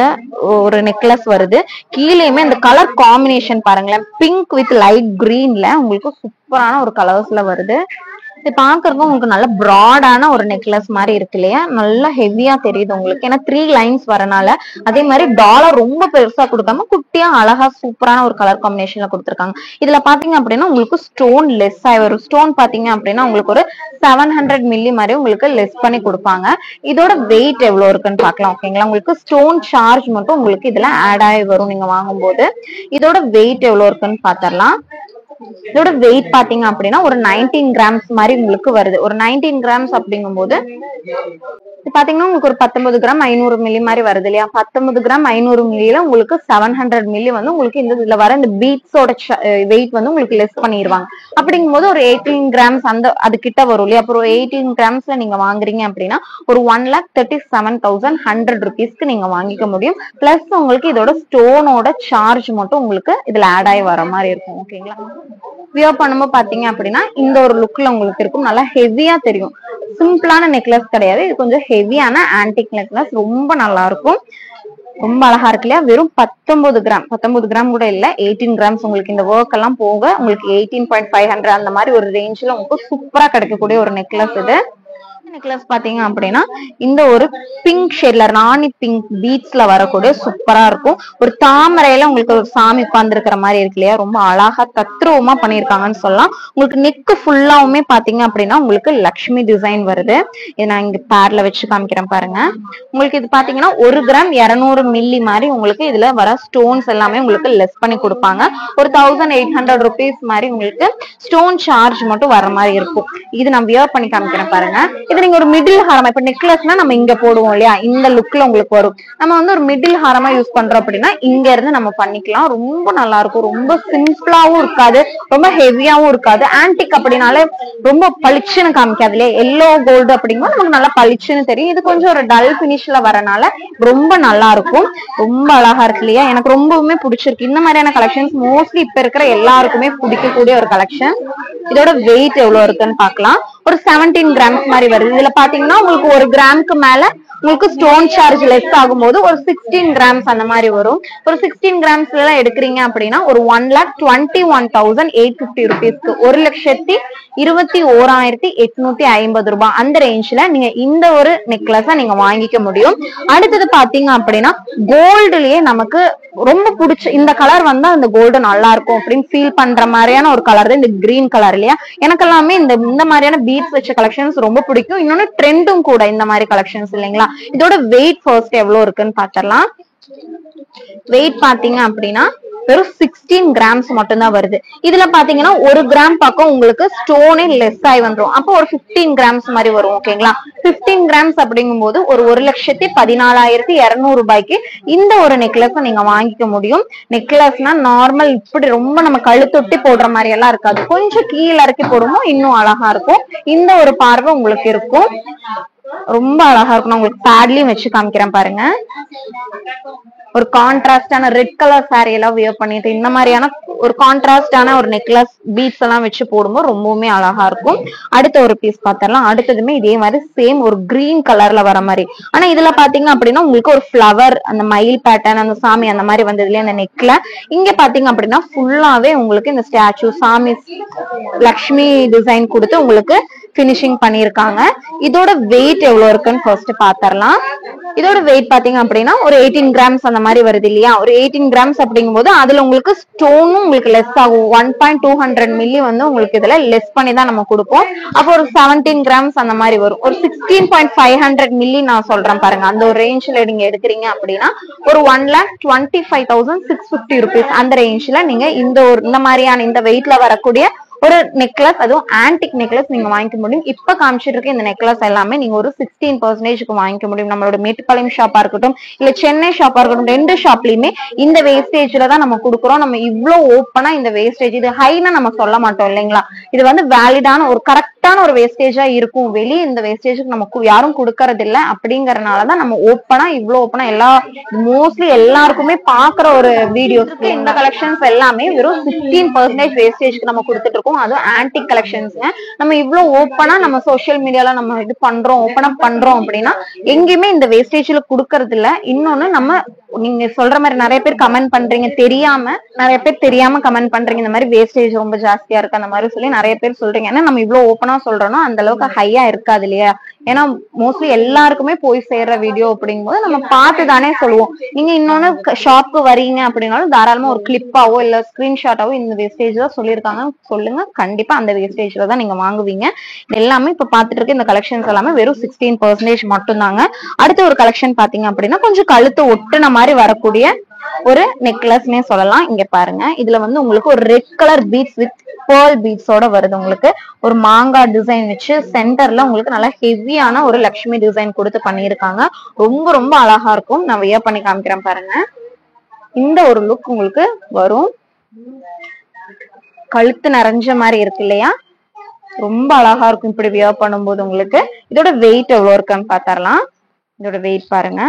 ஒரு நெக்லஸ் வருது. கீழேயுமே இந்த கலர் காம்பினேஷன் பாருங்களேன், பிங்க் வித் லைட் கிரீன்ல உங்களுக்கு சூப்பரான ஒரு கலர்ஸ்ல வருது. இது பாக்குறதுக்கு உங்களுக்கு நல்ல பிராடான ஒரு நெக்லஸ் மாதிரி இருக்கு இல்லையா, நல்லா ஹெவியா தெரியுது உங்களுக்கு. ஏன்னா 3 லைன்ஸ் வரனால. அதே மாதிரி டாலர் ரொம்ப பெருசா கொடுக்காம குட்டியா அழகா சூப்பரான ஒரு கலர் காம்பினேஷன்ல கொடுத்துருக்காங்க. இதுல பாத்தீங்க அப்படின்னா உங்களுக்கு ஸ்டோன் லெஸ் ஆகி வரும். ஸ்டோன் பாத்தீங்க அப்படின்னா உங்களுக்கு ஒரு 700 மில்லி மாதிரி உங்களுக்கு லெஸ் பண்ணி கொடுப்பாங்க. இதோட வெயிட் எவ்வளவு இருக்குன்னு பாக்கலாம். ஓகேங்களா. உங்களுக்கு ஸ்டோன் சார்ஜ் மட்டும் உங்களுக்கு இதுல ஆட் ஆகி வரும் நீங்க வாங்கும்போது. இதோட வெயிட் எவ்வளவு இருக்குன்னு பாத்திரலாம். இதோட வெயிட் பாத்தீங்க அப்படின்னா ஒரு 19 கிராம்ஸ் மாதிரி உங்களுக்கு வருது. ஒரு 19 கிராம்ஸ் அப்படிங்கும் போது பாத்தீங்கன்னா உங்களுக்கு ஒரு 19 கிராம் 500 மில்லி மாதிரி வருது இல்லையா. 19 கிராம் 500 மில்லியில உங்களுக்கு 700 மில்லி வந்து உங்களுக்கு இந்த இதுல வர இந்த பீட்ஸோட வெயிட் வந்து உங்களுக்கு லெஸ் பண்ணிடுவாங்க. அப்படிங்கும் போது ஒரு 18 கிராம்ஸ் அந்த அது கிட்ட வரும் இல்லையா. அப்புறம் 18 கிராம்ஸ்ல நீங்க வாங்குறீங்க அப்படின்னா ஒரு 1,37,100 rupeesக்கு நீங்க வாங்கிக்க முடியும். பிளஸ் உங்களுக்கு இதோட ஸ்டோனோட சார்ஜ் மட்டும் உங்களுக்கு இதுல ஆட் ஆகி வர மாதிரி இருக்கும். ஓகேங்களா. வியர் பண்ணும்போது பாத்தீங்க அப்படின்னா இந்த ஒரு லுக்ல உங்களுக்கு இருக்கும். நல்லா ஹெவியா தெரியும். சிம்பிளான நெக்லஸ் கிடையாது, இது கொஞ்சம் ஹெவியான ஆன்டிக் நெக்லஸ். ரொம்ப நல்லா இருக்கும், ரொம்ப அழகா இருக்கு இல்லையா. வெறும் 19 கிராம் கூட இல்ல, 18 கிராம்ஸ் உங்களுக்கு இந்த ஒர்க் எல்லாம் போக உங்களுக்கு 18,500 அந்த மாதிரி ஒரு ரேஞ்ச்ல உங்களுக்கு சூப்பரா கிடைக்கக்கூடிய ஒரு நெக்லஸ் இது. நெக்லஸ் பாத்தீங்க அப்படின்னா இந்த ஒரு பிங்க் ஷேட்ல ராணி பிங்க் பீட்ஸ்ல வரக்கூடிய சூப்பரா இருக்கும். ஒரு தாமரையில உங்களுக்கு ஒரு சாமி உட்கார்ந்து இருக்கிற மாதிரி இருக்கு இல்லையா. ரொம்ப அழகா தத்ரூபமா பண்ணிருக்காங்கன்னு சொல்லலாம். உங்களுக்கு நெக் ஃபுல்லாவுமே பாத்தீங்க அப்படின்னா உங்களுக்கு லக்ஷ்மி டிசைன் வருது. இதை நான் இங்க பேர்ல வச்சு காமிக்கிறேன் பாருங்க. உங்களுக்கு இது பாத்தீங்கன்னா 1 கிராம் 200 மில்லி மாதிரி உங்களுக்கு இதுல வர ஸ்டோன்ஸ் எல்லாமே உங்களுக்கு லெஸ் பண்ணி கொடுப்பாங்க. ஒரு 1,800 rupees மாதிரி உங்களுக்கு ஸ்டோன் சார்ஜ் மட்டும் வர மாதிரி இருக்கும். இது நான் வியர் பண்ணி காமிக்கிறேன் பாருங்க. இது நீங்க ஒரு மிடில் ஹாரமா, இப்ப நெக்லஸ்னா நம்ம இங்க போடுவோம் இல்லையா, இந்த லுக்ல உங்களுக்கு வரும். நம்ம வந்து ஒரு மிடில் ஹாரமா யூஸ் பண்றோம் அப்படின்னா இங்க இருந்து நம்ம பண்ணிக்கலாம். ரொம்ப நல்லா இருக்கும். ரொம்ப சிம்பிளாவும் இருக்காது, ரொம்ப ஹெவியாவும் இருக்காது. ஆன்டிக் அப்படின்னாலே ரொம்ப பளிச்சுன்னு காமிக்காது இல்லையா. எல்லோ கோல்டு அப்படிங்கும்போது நமக்கு நல்லா பளிச்சுன்னு தெரியும். இது கொஞ்சம் ஒரு டல் பினிஷ்ல வரனால ரொம்ப நல்லா இருக்கும். ரொம்ப அழகா இருக்கு இல்லையா. எனக்கு ரொம்பவுமே பிடிச்சிருக்கு. இந்த மாதிரியான கலெக்ஷன்ஸ் மோஸ்ட்லி இப்ப இருக்கிற எல்லாருக்குமே பிடிக்கக்கூடிய ஒரு கலெக்ஷன். இதோட வெயிட் எவ்வளவு இருக்குன்னு பாக்கலாம். ஒரு 17 கிராம்ஸ் மாதிரி வருது. இதுல பாத்தீங்கன்னா உங்களுக்கு 1 கிராமுக்கு மேல உங்களுக்கு ஸ்டோன் சார்ஜ் லெஸ் ஆகும்போது ஒரு 16 கிராம்ஸ் அந்த மாதிரி வரும். ஒரு 16 கிராம்ஸ்ல எல்லாம் எடுக்கிறீங்க அப்படின்னா ஒரு 1,21,850 rupeesக்கு 1,21,850 ரூபாய் அந்த ரேஞ்ச்ல நீங்க இந்த ஒரு நெக்லஸ நீங்க வாங்கிக்க முடியும். அடுத்தது பாத்தீங்க அப்படின்னா கோல்டுலயே நமக்கு ரொம்ப பிடிச்ச இந்த கலர் வந்தா அந்த கோல்டு நல்லா இருக்கும் அப்படின்னு ஃபீல் பண்ற மாதிரியான ஒரு கலர் தான் இந்த கிரீன் கலர் இல்லையா. எனக்கு எல்லாமே இந்த மாதிரியான பீட்ஸ் வச்ச கலெக்ஷன்ஸ் ரொம்ப பிடிக்கும். இன்னொன்னு ட்ரெண்டும் கூட இந்த மாதிரி கலெக்ஷன்ஸ் இல்லைங்களா. இதோட வெயிட் ஃபர்ஸ்ட் எவ்வளவு இருக்குன்னு பாத்திரலாம். வெயிட் பாத்தீங்க அப்படின்னா வெறும் 16 கிராம்ஸ் மட்டும் தான் வருது. இதுல பாத்தீங்கன்னா 1 கிராம் பக்கம் உங்களுக்கு ஸ்டோனே லெஸ் ஆகி வந்துடும். அப்போ ஒரு 15 கிராம்ஸ் மாதிரி வரும். ஓகேங்களா. 15 கிராம்ஸ் அப்படிங்கும் போது ஒரு 1,14,200 ரூபாய்க்கு இந்த ஒரு நெக்லஸ் நீங்க வாங்கிக்க முடியும். நெக்லஸ்னா நார்மல் இப்படி ரொம்ப நம்ம கழுத்தொட்டி போடுற மாதிரி எல்லாம் இருக்காது. கொஞ்சம் கீழே இறக்கி போடுவோம், இன்னும் அழகா இருக்கும். இந்த ஒரு பார்வை உங்களுக்கு இருக்கும். ரொம்ப அழகா இருக்கும். நான் உங்களுக்கு பேட்லயும் வச்சு காமிக்கிறேன் பாருங்க. ஒரு கான்ட்ராஸ்டான ரெட் கலர் சாரி எல்லாம் வியர் பண்ணிட்டு இந்த மாதிரியான ஒரு கான்ட்ராஸ்டான ஒரு நெக்லஸ் பீட்ஸ் எல்லாம் வச்சு போடும்போது ரொம்பவுமே அழகா இருக்கும். அடுத்த ஒரு பீஸ் பாத்திரலாம். அடுத்ததுமே இதே மாதிரி சேம் ஒரு கிரீன் கலர்ல வர மாதிரி. ஆனா இதுல பாத்தீங்க அப்படின்னா உங்களுக்கு ஒரு ஃபிளவர் அந்த மயில் பேட்டர்ன் அந்த சாமி அந்த மாதிரி வந்தது இல்லையா அந்த நெக்ல. இங்க பாத்தீங்க அப்படின்னா ஃபுல்லாவே உங்களுக்கு இந்த ஸ்டாச்சு சாமி லக்ஷ்மி டிசைன் கொடுத்து உங்களுக்கு பினிஷிங் பண்ணிருக்காங்க. இதோட வெயிட் எவ்வளவு இருக்குன்னு ஃபர்ஸ்ட் பாத்திரலாம். இதோட வெயிட் பாத்தீங்க அப்படின்னா ஒரு 18 கிராம்ஸ் அந்த மாதிரி வருது இல்லையா. ஒரு 18 கிராம்ஸ் அப்படிங்கும் போது அதுல உங்களுக்கு ஸ்டோனும் உங்களுக்கு லெஸ் ஆகும். 1,200 மில்லி வந்து உங்களுக்கு இதுல லெஸ் பண்ணி தான் நம்ம கொடுப்போம். அப்போ ஒரு 17 கிராம்ஸ் அந்த மாதிரி வரும். ஒரு 16,500 மில்லி நான் சொல்றேன் பாருங்க. அந்த ஒரு ரேஞ்ச்ல நீங்க எடுக்கிறீங்க அப்படின்னா ஒரு 1,25,650 rupees அந்த ரேஞ்ச்ல நீங்க இந்த மாதிரியான இந்த வெயிட்ல வரக்கூடிய ஒரு நெக்லஸ், அதுவும் ஆன்டிக் நெக்லஸ் நீங்க வாங்கிக்க முடியும். இப்ப காமிச்சிட்டு இருக்க இந்த நெக்லஸ் எல்லாமே நீங்க ஒரு 16% வாங்கிக்க முடியும். நம்மளோட மேட்டுப்பாளையம் ஷாப்பா இருக்கட்டும் இல்ல சென்னை ஷாப்பா இருக்கட்டும், 2 ஷாப்லயுமே இந்த வேஸ்டேஜ்ல தான் நம்ம கொடுக்குறோம். நம்ம இவ்வளவு ஓப்பனா இந்த வேஸ்டேஜ் இது ஹைனா நம்ம சொல்ல மாட்டோம் இல்லைங்களா. இது வந்து வேலிடான ஒரு கரெக்டான ஒரு வேஸ்டேஜா இருக்கும். வெளியே இந்த வேஸ்டேஜுக்கு நம்ம யாரும் கொடுக்கறது இல்ல. அப்படிங்கறதுனாலதான் நம்ம ஓப்பனா இவ்வளவு ஓப்பனா மோஸ்ட்லி எல்லாருக்குமே பாக்குற ஒரு வீடியோஸ்க்கு இந்த கலெக்ஷன்ஸ் எல்லாமே வெறும் 16% வேஸ்டேஜ்க்கு நம்ம கொடுத்துட்டு இருக்கோம். அது ஆன்டிக் கலெக்ஷன்ஸ்ங்க. நம்ம இவ்வளவு ஓப்பனா நம்ம சோசியல் மீடியால நம்ம இது பண்றோம், ஓப்பனா பண்றோம் அப்படின்னா எங்கேயுமே இந்த வேஸ்டேஜ்ல குடுக்கறது இல்ல. இன்னொன்னு நம்ம நீங்க சொல்ற மாதிரி நிறைய பேர் கமெண்ட் பண்றீங்க, நிறைய பேர் தெரியாம கமெண்ட் பண்றீங்க இந்த மாதிரி வேஸ்டேஜ் ரொம்ப ஜாஸ்தியா இருக்கு அந்த மாதிரி சொல்லி நிறைய பேர் சொல்றீங்க. ஏன்னா நம்ம இவ்வளவு ஓப்பனா சொல்றோம்னா அந்த அளவுக்கு ஹையா இருக்காது இல்லையா. ஏன்னா மோஸ்ட்லி எல்லாருக்குமே போய் சேர்ற வீடியோ அப்படிங்கும்போது நம்ம பார்த்து தானே சொல்லுவோம். நீங்க இன்னொன்னு ஷாப்க்கு வரீங்க அப்படின்னாலும் தாராளமா ஒரு கிளிப்பாவோ இல்ல ஸ்கிரீன்ஷாட்டாவோ இந்த வேஸ்டேஜ் தான் சொல்லியிருக்காங்க சொல்லுங்க. கண்டிப்பா அந்த வேஸ்டேஜ்ல தான் நீங்க வாங்குவீங்க. எல்லாமே இப்ப பாத்துட்டு இருக்க இந்த கலெக்ஷன்ஸ் எல்லாமே வெறும் 16% மட்டும் தாங்க. அடுத்த ஒரு கலெக்ஷன் பாத்தீங்க அப்படின்னா கொஞ்சம் கழுத்து ஒட்டுன மாதிரி வரக்கூடிய ஒரு நெக்லஸ்னே சொல்லலாம். இங்க பாருங்க, இதுல வந்து உங்களுக்கு ஒரு red colour beads with pearl பீட்ஸோட வருது. உங்களுக்கு ஒரு மாங்காய் டிசைன் வச்சு சென்டர்ல உங்களுக்கு நல்லா ஹெவியான ஒரு லக்ஷ்மி டிசைன் கொடுத்து பண்ணியிருக்காங்க. ரொம்ப ரொம்ப அழகா இருக்கும். நான் வியர் பண்ணி காமிக்கிறேன் பாருங்க. இந்த ஒரு லுக் உங்களுக்கு வரும். கழுத்து நிறைஞ்ச மாதிரி இருக்கு இல்லையா, ரொம்ப அழகா இருக்கும் இப்படி வியர் பண்ணும்போது. உங்களுக்கு இதோட வெயிட் எவ்வளவு இருக்குன்னு பாத்திரலாம். இதோட வெயிட் பாருங்க.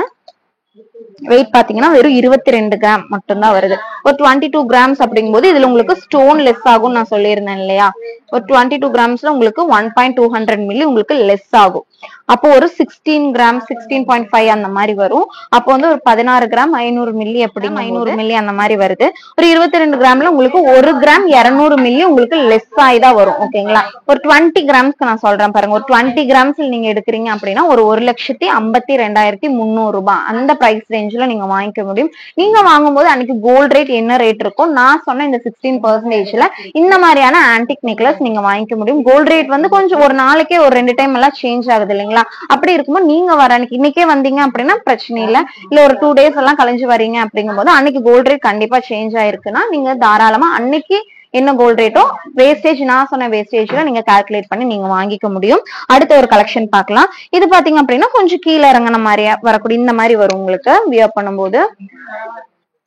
வெயிட் பாத்தீங்கன்னா வெறும் 22 கிராம் மட்டும்தான் வருது. ஒரு 22 கிராம்ஸ் அப்படிங்கும்போது இதுல உங்களுக்கு ஸ்டோன் லெஸ் ஆகும் நான் சொல்லியிருந்தேன் இல்லையா. ஒரு 22 கிராம்ஸ்ல உங்களுக்கு 1.200 மில்லி உங்களுக்கு லெஸ் ஆகும். அப்போ ஒரு 16 கிராம் 16.5 அந்த மாதிரி வரும். அப்போ வந்து ஒரு 16 கிராம் 500 மில்லி அப்படிங்க 500 மில்லி அந்த மாதிரி வருது. ஒரு 22 கிராம்ல உங்களுக்கு 1 கிராம் 200 மில்லி உங்களுக்கு லெஸ் ஆயிதான் வரும். ஓகேங்களா. ஒரு 20 கிராம்ஸ்க்கு நான் சொல்றேன் பாருங்க. ஒரு 20 கிராம்ஸ்ல நீங்க எடுக்கிறீங்க அப்படின்னா ஒரு 1,52,300 ரூபாய் அந்த பிரைஸ் ரேஞ்ச்ல நீங்க வாங்கிக்க முடியும். நீங்க வாங்கும்போது அன்னைக்கு கோல்ட் ரேட் என்ன ரேட் இருக்கும் நான் சொன்ன இந்த 16% இந்த மாதிரியான ஆன்டிக் நெக்லஸ் நீங்க வாங்கிக்க முடியும். கோல்ட் ரேட் வந்து கொஞ்சம் ஒரு நாளைக்கே ஒரு 2 டைம் எல்லாம் சேஞ்ச் ஆகுது இல்லைங்களா. அப்படி இருக்கும்போது நீங்க வர அன்னைக்கு இன்னைக்கே வந்தீங்க அப்படின்னா பிரச்சனை இல்ல. இல்ல ஒரு 2 டேஸ் எல்லாம் கழிஞ்சு வரீங்க அப்படிங்கும் போது அன்னைக்கு கோல்ட் ரேட் கண்டிப்பா சேஞ்ச் ஆயிருக்குன்னா நீங்க தாராளமா அன்னைக்கு என்ன கோல்ட் ரேட்டோ வேஸ்டேஜ் நான் சொன்ன வேஸ்டேஜ்ல நீங்க கால்குலேட் பண்ணி நீங்க வாங்கிக்க முடியும். அடுத்த ஒரு கலெக்ஷன் பார்க்கலாம். இது பாத்தீங்க அப்படின்னா கொஞ்சம் கீழே இறங்கின மாதிரியா வரக்கூடிய இந்த மாதிரி வரும் உங்களுக்கு வியர் பண்ணும்போது.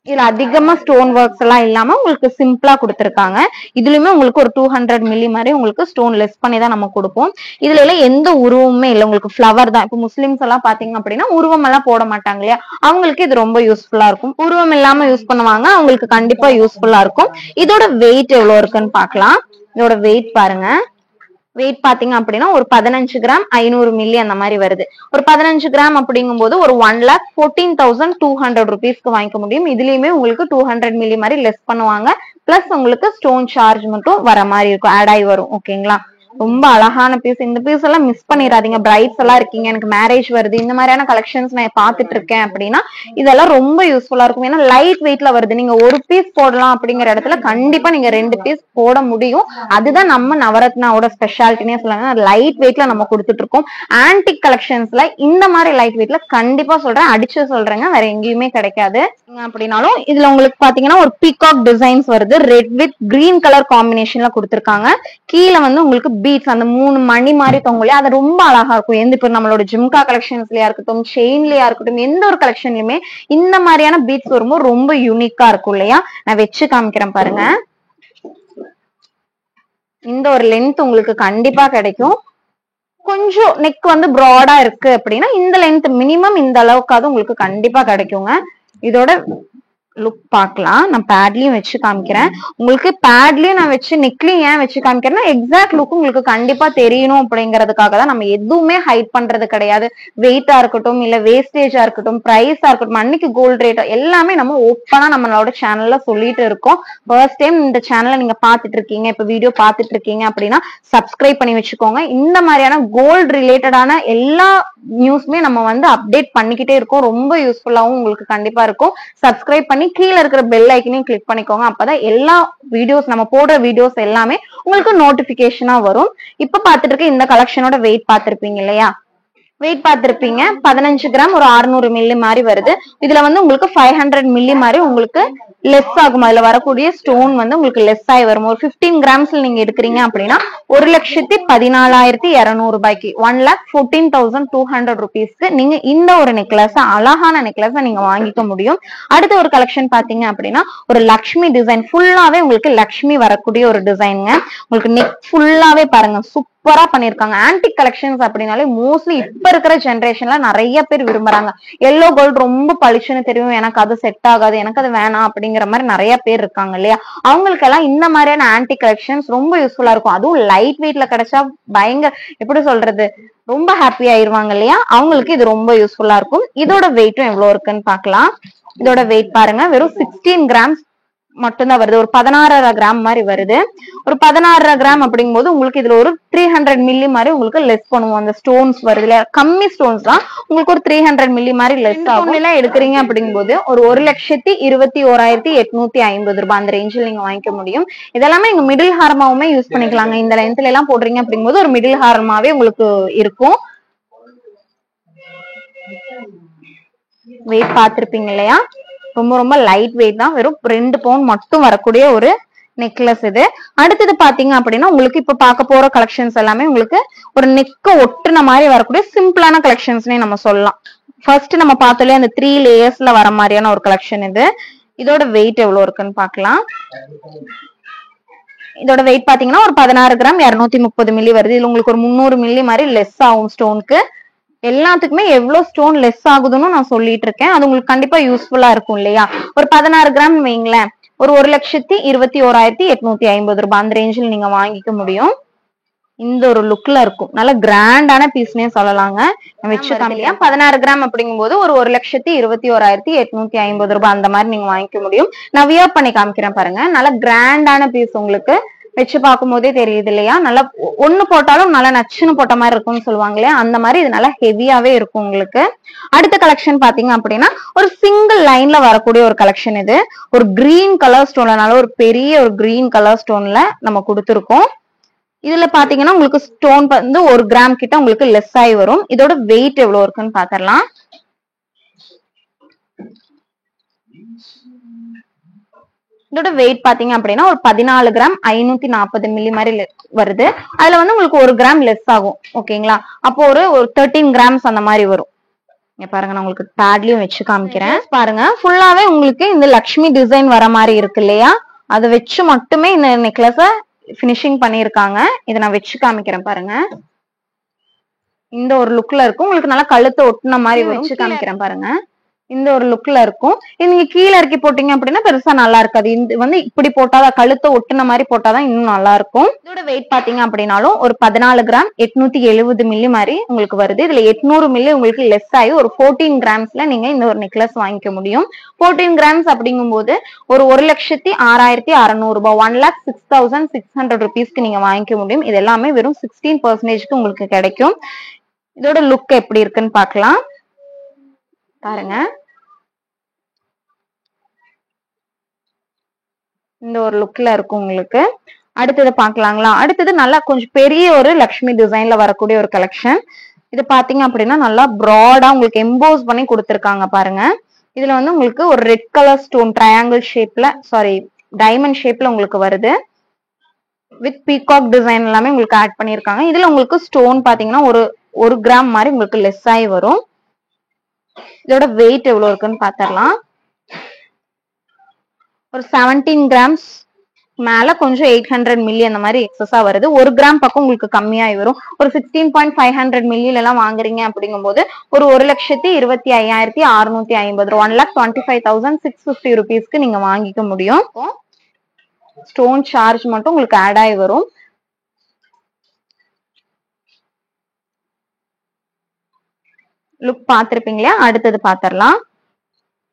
இதுல அதிகமா ஸ்டோன் ஒர்க்ஸ் எல்லாம் இல்லாம உங்களுக்கு சிம்பிளா கொடுத்திருக்காங்க. இதுலயுமே உங்களுக்கு ஒரு 200 மில்லி மாதிரி உங்களுக்கு ஸ்டோன் லெஸ் பண்ணி தான் நம்ம கொடுப்போம். இதுல எல்லாம் எந்த உருவமே இல்லை, உங்களுக்கு ஃபிளவர் தான். இப்ப முஸ்லிம்ஸ் எல்லாம் பாத்தீங்க அப்படின்னா உருவம் எல்லாம் போட மாட்டாங்க இல்லையா, அவங்களுக்கு இது ரொம்ப யூஸ்ஃபுல்லா இருக்கும். உருவம் இல்லாம யூஸ் பண்ணுவாங்க, அவங்களுக்கு கண்டிப்பா யூஸ்ஃபுல்லா இருக்கும். இதோட வெயிட் எவ்வளவு இருக்குன்னு பாக்கலாம். இதோட வெயிட் பாருங்க. வெயிட் பாத்தீங்க அப்படின்னா ஒரு 15 கிராம் 500 மில்லி அந்த மாதிரி வருது. ஒரு 15 கிராம் அப்படிங்கும் போது ஒரு 1,14,200 ருபீஸ்க்கு வாங்கிக்க முடியும். இதுலயுமே உங்களுக்கு 200 மில்லி மாதிரி லெஸ் பண்ணுவாங்க. பிளஸ் உங்களுக்கு ஸ்டோன் சார்ஜ் மட்டும் வர மாதிரி இருக்கும், ஆட் ஆகி வரும். ஓகேங்களா. ரொம்ப அழகான பீஸ். இந்த பீஸ் எல்லாம் மிஸ் பண்ணிடாதீங்க. பிரைட்ஸ் எல்லாம் இருக்கீங்க, எனக்கு மேரேஜ் வருது, இந்த மாதிரியான கலெக்ஷன்ஸ் நான் பாத்துட்டு இருக்கேன் அப்படின்னா இதெல்லாம் ரொம்ப யூஸ்ஃபுல்லா இருக்கும். ஏன்னா லைட் வெயிட்ல வருது. நீங்க ஒரு பீஸ் போடலாம் அப்படிங்கிற இடத்துல கண்டிப்பா நீங்க 2 பீஸ் போட முடியும். அதுதான் நம்ம நவரத்னாவோட ஸ்பெஷாலிட்டினே சொல்லுவாங்க. லைட் வெயிட்ல நம்ம கொடுத்துட்டு இருக்கோம். ஆன்டிக் கலெக்ஷன்ஸ்ல இந்த மாதிரி லைட் வெயிட்ல கண்டிப்பா சொல்றேன், அடிச்சு சொல்றேங்க, வேற எங்கேயுமே கிடைக்காது. அப்படின்னாலும் இதுல உங்களுக்கு பாத்தீங்கன்னா ஒரு பீகாக் டிசைன்ஸ் வருது. ரெட் வித் கிரீன் கலர் காம்பினேஷன்ல கொடுத்திருக்காங்க. கீழே வந்து உங்களுக்கு பீட்ஸ் அந்த 3 மணி மாதிரி தொங்கலையா, அது ரொம்ப அழகா இருக்கும். எந்த இப்ப நம்மளோட ஜிம்கா கலெக்ஷன்ஸ்லயா இருக்கட்டும், செயின்லயா இருக்கட்டும், எந்த ஒரு கலெக்ஷன்லயுமே இந்த மாதிரியான பீட்ஸ் வரும்போது ரொம்ப யூனிக்கா இருக்கும் இல்லையா. நான் வச்சு காமிக்கிறேன் பாருங்க. இந்த ஒரு லென்த் உங்களுக்கு கண்டிப்பா கிடைக்கும். கொஞ்சம் நெக் வந்து ப்ராடா இருக்கு அப்படின்னா இந்த லென்த் மினிமம் இந்த அளவுக்காவது உங்களுக்கு கண்டிப்பா கிடைக்குங்க. இதோட லுக் பார்க்கலாம். நான் பேட்லயும் வச்சு காமிக்கிறேன் உங்களுக்கு. பேட்லயும் நான் வச்சு நெக்லயும் ஏன் வச்சு காமிக்கிறேன்னா எக்ஸாக்ட் லுக் உங்களுக்கு கண்டிப்பா தெரியணும் அப்படிங்கறதுக்காக தான். நம்ம எதுவுமே ஹைட் பண்றது கிடையாது. வெயிட்டா இருக்கட்டும், இல்ல வேஸ்டேஜா இருக்கட்டும், பிரைஸா இருக்கட்டும், அன்னைக்கு கோல்ட் ரேட் எல்லாமே நம்ம ஓப்பனா நம்மளோட சேனல்ல சொல்லிட்டு இருக்கோம். ஃபர்ஸ்ட் டைம் இந்த சேனலை நீங்க பாத்துட்டு இருக்கீங்க, இப்ப வீடியோ பாத்துட்டு இருக்கீங்க அப்படின்னா சப்ஸ்கிரைப் பண்ணி வச்சுக்கோங்க. இந்த மாதிரியான கோல்ட் ரிலேட்டடான எல்லா நியூஸ்மே நம்ம வந்து அப்டேட் பண்ணிக்கிட்டே இருக்கோம். ரொம்ப யூஸ்ஃபுல்லாவும் உங்களுக்கு கண்டிப்பா இருக்கும். சப்ஸ்கிரைப் பண்ணி கீழே இருக்கிற பெல் ஐக்கனையும் கிளிக் பண்ணிக்கோங்க. அப்பதான் எல்லா வீடியோஸ் நம்ம போடுற வீடியோஸ் எல்லாமே உங்களுக்கு நோட்டிபிகேஷனா வரும். இப்ப பாத்துட்டு இருக்க இந்த கலெக்ஷனோட வெயிட் பாத்திருப்பீங்க இல்லையா. வெயிட் பார்த்திருப்பீங்க. 15 கிராம் ஒரு 600 மில்லி மாதிரி வருது. இதுல வந்து உங்களுக்கு 500 மில்லி மாதிரி உங்களுக்கு லெஸ் ஆகும். அதுல வரக்கூடிய ஸ்டோன் வந்து உங்களுக்கு லெஸ் ஆகி வரும். ஒரு 15 கிராம்ஸ்ல நீங்க எடுக்கிறீங்க அப்படின்னா 1,14,200 ரூபாய்க்கு 1,14,200 ருபீஸ்க்கு நீங்க இந்த ஒரு நெக்லஸ், அழகான நெக்லஸ் நீங்க வாங்கிக்க முடியும். அடுத்த ஒரு கலெக்ஷன் பாத்தீங்க அப்படின்னா ஒரு லக்ஷ்மி டிசைன், ஃபுல்லாவே உங்களுக்கு லக்ஷ்மி வரக்கூடிய ஒரு டிசைனுங்க. உங்களுக்கு நெக் ஃபுல்லாவே பாருங்க சூப்பரா பண்ணிருக்காங்க. ஆன்டிக் கலெக்ஷன்ஸ் அப்படின்னாலே மோஸ்ட்லி இப்ப இருக்கிற ஜெனரேஷன்ல நிறைய பேர் விரும்புறாங்க. எல்லோ கோல்ட் ரொம்ப பளிச்சுன்னு தெரியும், எனக்கு அது செட் ஆகாது, எனக்கு அது வேணாம் அப்படிங்கிற மாதிரி நிறைய பேர் இருக்காங்க இல்லையா. அவங்களுக்கு எல்லாம் இந்த மாதிரியான ஆன்டிக் கலெக்ஷன்ஸ் ரொம்ப யூஸ்ஃபுல்லா இருக்கும். அதுவும் லைட் வெயிட்ல கிடைச்சா பயங்கர எப்படி சொல்றது ரொம்ப ஹாப்பி ஆயிருவாங்க இல்லையா. அவங்களுக்கு இது ரொம்ப யூஸ்ஃபுல்லா இருக்கும். இதோட வெயிட்டும் எவ்வளவு இருக்குன்னு பாக்கலாம். இதோட வெயிட் பாருங்க வெறும் 16 கிராம்ஸ் மட்டும்தான் வருது. ஒரு 16.5 கிராம் மாதிரி வருது. ஒரு 16.5 கிராம் அப்படிங்கும்போது உங்களுக்கு இதுல ஒரு 300 மில்லி மாதிரி உங்களுக்கு லெஸ் பண்ணுவோம். அந்த ஸ்டோன்ஸ் வருது இல்லையா, கம்மி ஸ்டோன்ஸ் தான் உங்களுக்கு ஒரு 300 மில்லி மாதிரி லெஸ் ஆகும். எல்லாம் எடுக்கிறீங்க அப்படிங்கும்போது ஒரு 1,21,850 ரூபாய் அந்த ரேஞ்சில் நீங்க வாங்கிக்க முடியும். இதெல்லாமே நீங்க மிடில் ஹாரமாவுமே யூஸ் பண்ணிக்கலாங்க. இந்த லென்த்ல எல்லாம் போடுறீங்க அப்படிங்கும்போது ஒரு மிடில் ஹாரமாவே உங்களுக்கு இருக்கும். வெயிட் பார்த்திருப்பீங்க இல்லையா. ரொம்ப ரொம்ப லைட் வெயிட் தான், வெறும் 2 பவுன் மட்டும் வரக்கூடிய ஒரு நெக்லஸ் இது. அடுத்தது பாத்தீங்க அப்படின்னா உங்களுக்கு இப்ப பார்க்க போற கலெக்ஷன்ஸ் எல்லாமே உங்களுக்கு ஒரு நெக்க ஒட்டுன மாதிரி வரக்கூடிய சிம்பிளான கலெக்ஷன்ஸ்னே நம்ம சொல்லலாம். ஃபர்ஸ்ட் நம்ம பார்த்தோம்ல அந்த 3 லேயர்ஸ்ல வர மாதிரியான ஒரு கலெக்ஷன் இது. இதோட வெயிட் எவ்வளவு இருக்குன்னு பார்க்கலாம். இதோட வெயிட் பாத்தீங்கன்னா ஒரு 16 கிராம் 230 மில்லி வருது. இதுல உங்களுக்கு ஒரு 300 மில்லி மாதிரி லெஸ் ஆகும் ஸ்டோனுக்கு. எல்லாத்துக்குமே எவ்வளவு ஸ்டோன் லெஸ் ஆகுதுன்னு நான் சொல்லிட்டு இருக்கேன். அது உங்களுக்கு கண்டிப்பா யூஸ்ஃபுல்லா இருக்கும் இல்லையா? ஒரு 16 கிராம் வைங்களேன், ஒரு 1,21,850 ரூபாய் அந்த ரேஞ்சில் நீங்க வாங்கிக்க முடியும். இந்த ஒரு லுக்ல இருக்கும், நல்ல கிராண்டான பீஸ்னே சொல்லலாங்க. வச்சு காமிக்கலையா 16 கிராம் அப்படிங்கும்போது ஒரு 1,21,850 ரூபாய் அந்த மாதிரி நீங்க வாங்கிக்க முடியும். நான் வியர் பண்ணி காமிக்கிறேன் பாருங்க. நல்ல கிராண்டான பீஸ், உங்களுக்கு வச்சு பார்க்கும் போதே தெரியுது இல்லையா? நல்லா ஒண்ணு போட்டாலும் நல்லா நச்சுன்னு போட்ட மாதிரி இருக்கும்னு சொல்லுவாங்க இல்லையா? அந்த மாதிரி இது நல்லா ஹெவியாவே இருக்கும் உங்களுக்கு. அடுத்த கலெக்ஷன் பாத்தீங்க அப்படின்னா ஒரு சிங்கிள் லைன்ல வரக்கூடிய ஒரு கலெக்ஷன் இது. ஒரு கிரீன் கலர் ஸ்டோன்ல, ஒரு பெரிய ஒரு கிரீன் கலர் ஸ்டோன்ல நம்ம கொடுத்துருக்கோம். இதுல பாத்தீங்கன்னா உங்களுக்கு ஸ்டோன் வந்து 1 கிராம் கிட்ட உங்களுக்கு லெஸ் ஆகி வரும். இதோட வெயிட் எவ்வளவு இருக்குன்னு பாத்திரலாம். இதோட வெயிட் பாத்தீங்க அப்படின்னா ஒரு 14 கிராம் 540 மில்லி மாதிரி வருது. அதுல வந்து உங்களுக்கு 1 கிராம் லெஸ் ஆகும். ஓகேங்களா? அப்போ ஒரு 13 கிராம்ஸ் அந்த மாதிரி வரும். பாருங்க, நான் உங்களுக்கு பேட்லயும் வச்சு காமிக்கிறேன் பாருங்க. ஃபுல்லாவே உங்களுக்கு இந்த லக்ஷ்மி டிசைன் வர மாதிரி இருக்கு இல்லையா? அதை வச்சு மட்டுமே இந்த நெக்லஸ பினிஷிங் பண்ணிருக்காங்க. இதை நான் வச்சு காமிக்கிறேன் பாருங்க. இந்த ஒரு லுக்ல இருக்கும், உங்களுக்கு நல்லா கழுத்தை ஒட்டுன மாதிரி வச்சு காமிக்கிறேன் பாருங்க. இந்த ஒரு லுக்ல இருக்கும். இது நீங்க கீழே இறக்கி போட்டீங்க அப்படின்னா பெருசா நல்லா இருக்காது. இது வந்து இப்படி போட்டாதான், கழுத்தை ஒட்டுன மாதிரி போட்டாதான் இன்னும் நல்லா இருக்கும். இதோட வெயிட் பாத்தீங்க அப்படின்னாலும் ஒரு 14 கிராம் 870 மில்லி மாதிரி உங்களுக்கு வருது. இதுல 800 மில்லி உங்களுக்கு லெஸ் ஆகி ஒரு 14 கிராம்ஸ்ல நீங்க இந்த ஒரு நெக்லஸ் வாங்கிக்க முடியும். 14 கிராம்ஸ் அப்படிங்கும் போது ஒரு 1,06,600 ரூபாய், 1,06,600 ருபீஸ்க்கு நீங்க வாங்கிக்க முடியும். இது எல்லாமே வெறும் 16% உங்களுக்கு கிடைக்கும். இதோட லுக் எப்படி இருக்குன்னு பாக்கலாம் பாருங்க. இந்த ஒரு லுக்ல இருக்கும் உங்களுக்கு. அடுத்தது பாக்கலாங்களா? அடுத்தது நல்லா கொஞ்சம் பெரிய ஒரு லக்ஷ்மி டிசைன்ல வரக்கூடிய ஒரு கலெக்ஷன். இது பாத்தீங்க அப்படின்னா நல்லா ப்ராடா உங்களுக்கு எம்போஸ் பண்ணி கொடுத்துருக்காங்க பாருங்க. இதுல வந்து உங்களுக்கு ஒரு ரெட் கலர் ஸ்டோன் ட்ரையாங்கிள் ஷேப்ல, சாரி டைமண்ட் ஷேப்ல உங்களுக்கு வருது. வித் பீகாக் டிசைன் எல்லாமே உங்களுக்கு ஆட் பண்ணிருக்காங்க. இதுல உங்களுக்கு ஸ்டோன் பாத்தீங்கன்னா ஒரு கிராம் மாதிரி உங்களுக்கு லெஸ் ஆகி வரும். இதோட வெயிட் எவ்வளவு இருக்குன்னு பாத்திரலாம். ஒரு 17 கிராம்ஸ் மேல கொஞ்சம் 800 மில்லி அந்த மாதிரி எக்ஸஸா வருது. 1 கிராம் பக்கம் உங்களுக்கு கம்மியாகி வரும். ஒரு 16.500 மில்லியில எல்லாம் வாங்குறீங்க அப்படிங்கும் போது ஒரு 1,25,650 ரூபாய், 1,25,650 ருபீஸ்க்கு நீங்க வாங்கிக்க முடியும். ஸ்டோன் சார்ஜ் மட்டும் உங்களுக்கு ஆட் ஆகி வரும். லுக் பாத்திருப்பீங்களா? அடுத்தது பாத்திரலாம்.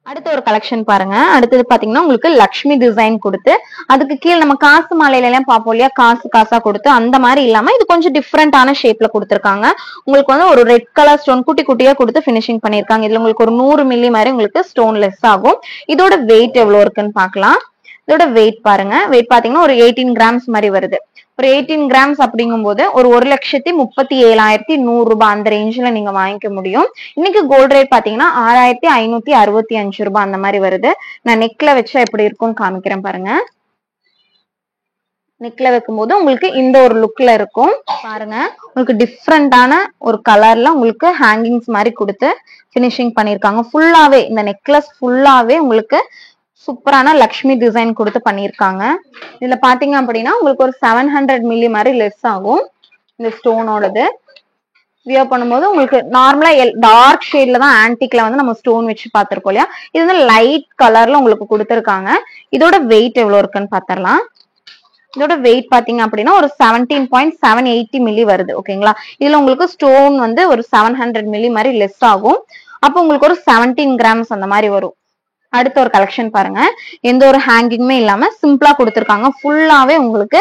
அடுத்த ஒரு கலெக்ஷன் பாருங்க. அடுத்தது பாத்தீங்கன்னா உங்களுக்கு லக்ஷ்மி டிசைன் கொடுத்து அதுக்கு கீழே நம்ம காசு மாலையில எல்லாம் பார்ப்போம் இல்லையா? காசா கொடுத்து அந்த மாதிரி இல்லாம இது கொஞ்சம் டிஃப்ரெண்டான ஷேப்ல கொடுத்துருக்காங்க. உங்களுக்கு வந்து ஒரு ரெட் கலர் ஸ்டோன் குட்டி குட்டியா கொடுத்து பினிஷிங் பண்ணிருக்காங்க. இதுல உங்களுக்கு ஒரு 100 மில்லி மாதிரி உங்களுக்கு ஸ்டோன் லெஸ் ஆகும். இதோட வெயிட் எவ்வளவு இருக்குன்னு பாக்கலாம். இதோட வெயிட் பாருங்க. வெயிட் பாத்தீங்கன்னா ஒரு 18 கிராம்ஸ் மாதிரி வருது. ஒரு 18 கிராம்ஸ் அப்படிங்கும் போது ஒரு 1,37,100 ரூபாய் அந்த ரேஞ்சில நீங்க வாங்கிக்க முடியும். இன்னைக்கு கோல்ட் ரேட் பாத்தீங்கன்னா 6,565 ரூபாய் அந்த மாதிரி வருது. நான் நெக்ல வச்சா எப்படி இருக்கும்னு காமிக்கிறேன் பாருங்க. நெக்ல வைக்கும் போது உங்களுக்கு இந்த ஒரு லுக்ல இருக்கும் பாருங்க. உங்களுக்கு டிஃப்ரெண்டான ஒரு கலர்ல உங்களுக்கு ஹேங்கிங்ஸ் மாதிரி கொடுத்து பினிஷிங் பண்ணிருக்காங்க. ஃபுல்லாவே இந்த நெக்லஸ் ஃபுல்லாவே உங்களுக்கு சூப்பரான லக்ஷ்மி டிசைன் கொடுத்து பண்ணிருக்காங்க. இதுல பாத்தீங்க அப்படின்னா உங்களுக்கு ஒரு 700 மில்லி மாதிரி லெஸ் ஆகும். இந்த ஸ்டோனோடது வியர் பண்ணும்போது உங்களுக்கு நார்மலா டார்க் ஷேட்ல தான் ஆன்டிக்ல வந்து நம்ம ஸ்டோன் வச்சு பாத்திருக்கோம் இல்லையா? இது வந்து லைட் கலர்ல உங்களுக்கு கொடுத்துருக்காங்க. இதோட வெயிட் எவ்வளவு இருக்குன்னு பாத்திரலாம். இதோட வெயிட் பாத்தீங்க அப்படின்னா ஒரு 17.780 மில்லி வருது. ஓகேங்களா? இதுல உங்களுக்கு ஸ்டோன் வந்து ஒரு 700 மில்லி மாதிரி லெஸ் ஆகும். அப்போ உங்களுக்கு ஒரு 17 கிராம்ஸ் அந்த மாதிரி வரும். அடுத்த ஒரு கலெக்ஷன் பாருங்க. எந்த ஒரு ஹேங்கிங்குமே இல்லாம சிம்பிளா கொடுத்துருக்காங்க. ஃபுல்லாவே உங்களுக்கு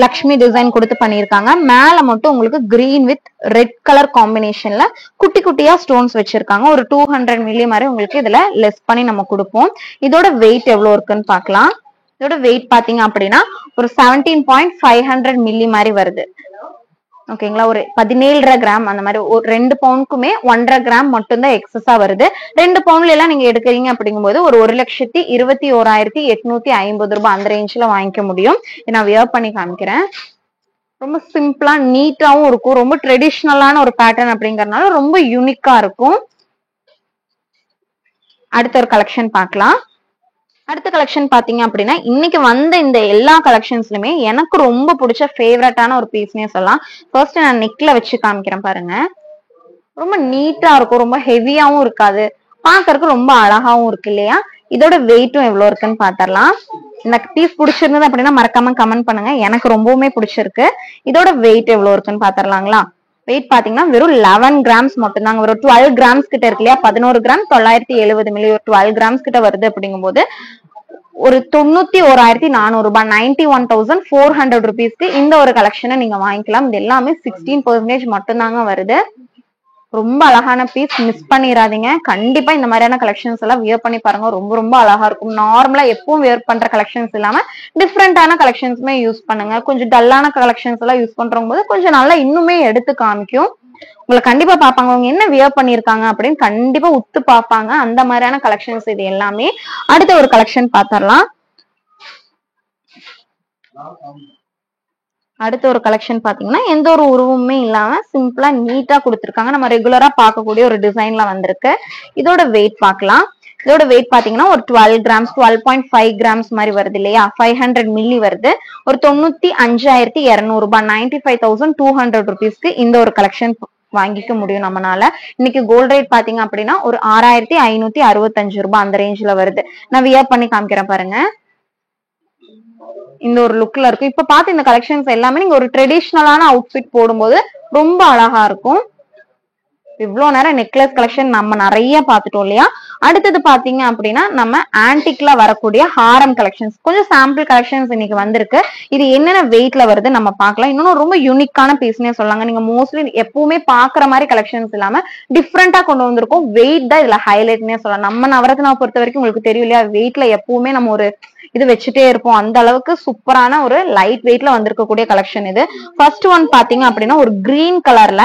லக்ஷ்மி டிசைன் கொடுத்து பண்ணிருக்காங்க. மேல மட்டும் உங்களுக்கு கிரீன் வித் ரெட் கலர் காம்பினேஷன்ல குட்டி குட்டியா ஸ்டோன்ஸ் வச்சிருக்காங்க. ஒரு 200 மில்லி மாதிரி உங்களுக்கு இதுல லெஸ் பண்ணி நம்ம கொடுப்போம். இதோட வெயிட் எவ்வளவு இருக்குன்னு பாக்கலாம். இதோட வெயிட் பாத்தீங்க அப்படின்னா ஒரு 17.500 மில்லி மாதிரி வருது. ஓகேங்களா. ஒரு 17.5 கிராம் அந்த மாதிரி ஒரு 2 பவுனுக்குமே 1.5 கிராம் மட்டும் தான் எக்ஸஸா வருது. 2 பவுன்ல எல்லாம் நீங்க எடுக்கிறீங்க அப்படிங்கும்போது ஒரு 1,21,850 ரூபாய் அந்த ரேஞ்ச்ல வாங்கிக்க முடியும். நான் வியர் பண்ணி காமிக்கிறேன். ரொம்ப சிம்பிளா நீட்டாவும் இருக்கும். ரொம்ப ட்ரெடிஷ்னலான ஒரு பேட்டர்ன் அப்படிங்கறதுனால ரொம்ப யூனிக்கா இருக்கும். அடுத்த ஒரு கலெக்ஷன் பார்க்கலாம். அடுத்த கலெக்ஷன் பாத்தீங்க அப்படின்னா இன்னைக்கு வந்த இந்த எல்லா கலெக்ஷன்ஸ்லுமே எனக்கு ரொம்ப பிடிச்ச ஃபேவரட்டான ஒரு பீஸ்னே சொல்லலாம். ஃபர்ஸ்ட் நான் நெக்ல வச்சு காமிக்கிறேன் பாருங்க. ரொம்ப நீட்டா இருக்கும். ரொம்ப ஹெவியாவும் இருக்காது. பாக்குறதுக்கு ரொம்ப அழகாவும் இருக்கு இல்லையா. இதோட வெயிட்டும் எவ்வளவு இருக்குன்னு பாத்திரலாம். இந்த பீஸ் பிடிச்சிருந்தது அப்படின்னா மறக்காம கமெண்ட் பண்ணுங்க. எனக்கு ரொம்பவுமே பிடிச்சிருக்கு. இதோட வெயிட் எவ்வளவு இருக்குன்னு பாத்திரலாங்களா. வெயிட் பாத்தீங்கன்னா வெறும் 11 கிராம்ஸ் மட்டும் தாங்க. ஒரு 12 கிராம்ஸ் கிட்ட இருக்கு இல்லையா. 11 கிராம் 970 மில்லி, ஒரு 12 கிராம்ஸ் கிட்ட வருது அப்படிங்கும் போது ஒரு 91,400 ரூபாய், 91,400 ருபீஸ்க்கு இந்த ஒரு கலெக்ஷனை நீங்க வாங்கிக்கலாம். இது எல்லாமே 16% மட்டும் தாங்க வருது. ரொம்ப அழகான பீஸ், மிஸ் பண்ணிடாதீங்க. கண்டிப்பா இந்த மாதிரியான கலெக்ஷன்ஸ் எல்லாம் வியர் பண்ணி பாருங்க. ரொம்ப ரொம்ப அழகா இருக்கும். நார்மலா எப்பவும் வியர் பண்ற கலெக்ஷன்ஸ் இல்லாம டிஃப்ரெண்டான கலெக்ஷன்ஸுமே யூஸ் பண்ணுங்க. கொஞ்சம் டல்லான கலெக்ஷன்ஸ் எல்லாம் யூஸ் பண்றவங்க போது கொஞ்சம் நல்லா இன்னுமே எடுத்து காமிக்கும். உங்களை கண்டிப்பா பாப்பாங்க. அவங்க என்ன வியர் பண்ணிருக்காங்க அப்படின்னு கண்டிப்பா உத்து பாப்பாங்க. அந்த மாதிரியான கலெக்ஷன்ஸ் இது எல்லாமே. அடுத்த ஒரு கலெக்ஷன் பாத்திரலாம். அடுத்த ஒரு கலெக்ஷன் பாத்தீங்கன்னா எந்த ஒரு உருவமே இல்லாம சிம்பிளா நீட்டா கொடுத்திருக்காங்க. நம்ம ரெகுலரா பார்க்கக்கூடிய ஒரு டிசைன்ல வந்திருக்கு. இதோட வெயிட் பார்க்கலாம். இதோட வெயிட் பாத்தீங்கன்னா ஒரு 12 கிராம்ஸ் 12.5 கிராம்ஸ் மாதிரி வருது இல்லையா. 500 மில்லி வருது. ஒரு 95,200 ரூபாய், 95,200 ருபீஸ்க்கு இந்த ஒரு கலெக்ஷன் வாங்கிக்க முடியும் நம்மளால. இன்னைக்கு கோல்ட் ரேட் பாத்தீங்க அப்படின்னா ஒரு 6,565 ரூபாய் அந்த ரேஞ்ச்ல வருது. நான் வியர் பண்ணி காமிக்கிறேன் பாருங்க. இந்த ஒரு லுக்ல இருக்கும். இப்ப பார்த்து இந்த கலெக்ஷன்ஸ் எல்லாமே நீங்க ஒரு ட்ரெடிஷ்னலான அவுட்ஃபிட் போடும்போது ரொம்ப அழகா இருக்கும். இவ்வளவு நேரம் நெக்லஸ் கலெக்ஷன் நம்ம நிறைய பாத்துட்டோம் இல்லையா. அடுத்தது பாத்தீங்க அப்படின்னா நம்ம ஆன்டிக்ல வரக்கூடிய ஹாரம் கலெக்ஷன்ஸ், கொஞ்சம் சாம்பிள் கலெக்ஷன்ஸ் இன்னைக்கு வந்திருக்கு. இது என்னென்ன வெயிட்ல வருது நம்ம பார்க்கலாம். இன்னொன்னு ரொம்ப யூனிக்கான பீஸ்னே சொல்லாங்க. நீங்க மோஸ்ட்லி எப்பவுமே பாக்குற மாதிரி கலெக்ஷன்ஸ் இல்லாம டிஃப்ரெண்டா கொண்டு வந்திருக்கோம். வெயிட் தான் இதுல ஹைலைட்னே சொல்லலாம். நம்ம நவரத்னாவை பொறுத்த வரைக்கும் உங்களுக்கு தெரியும் இல்லையா, வெயிட்ல எப்பவுமே நம்ம ஒரு இது வச்சுட்டே இருப்போம். அந்த அளவுக்கு சூப்பரான ஒரு லைட் வெயிட்ல வந்திருக்கக்கூடிய கலெக்ஷன் இது. ஃபர்ஸ்ட் ஒன் பாத்தீங்க அப்படின்னா ஒரு கிரீன் கலர்ல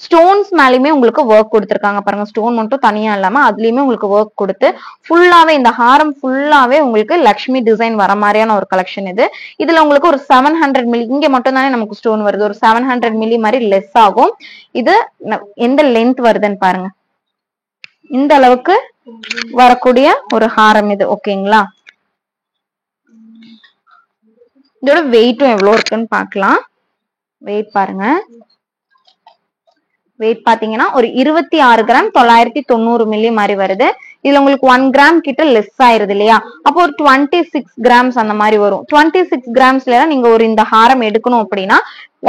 ஸ்டோன்ஸ் மேலயுமே உங்களுக்கு ஒர்க் கொடுத்திருக்காங்க பாருங்க. ஸ்டோன் மட்டும் தனியா இல்லாம அதுலயுமே உங்களுக்கு ஒர்க் கொடுத்து ஃபுல்லாவே இந்த ஹாரம் ஃபுல்லாவே உங்களுக்கு லக்ஷ்மி டிசைன் வர மாதிரியான ஒரு கலெக்ஷன் இது. இதுல உங்களுக்கு ஒரு 700 மில்லி இங்க மட்டும் தானே நமக்கு ஸ்டோன் வருது. ஒரு 700 மில்லி மாதிரி லெஸ் ஆகும். இது எந்த லென்த் வருதுன்னு பாருங்க. இந்த அளவுக்கு வரக்கூடிய ஒரு ஹாரம் இது. ஓகேங்களா. இதோட வெயிட்டும் எவ்வளவு இருக்குன்னு பாக்கலாம். வெயிட் பாருங்க. வெயிட் பாத்தீங்கன்னா ஒரு 26 கிராம் 990 மில்லி மாதிரி வருது. இதுல உங்களுக்கு 1 கிராம் கிட்ட லெஸ் ஆயிருது இல்லையா. அப்போ ஒரு 26 கிராம்ஸ் அந்த மாதிரி வரும். 26 கிராம்ஸ்ல நீங்க ஒரு இந்த ஹாரம் எடுக்கணும் அப்படின்னா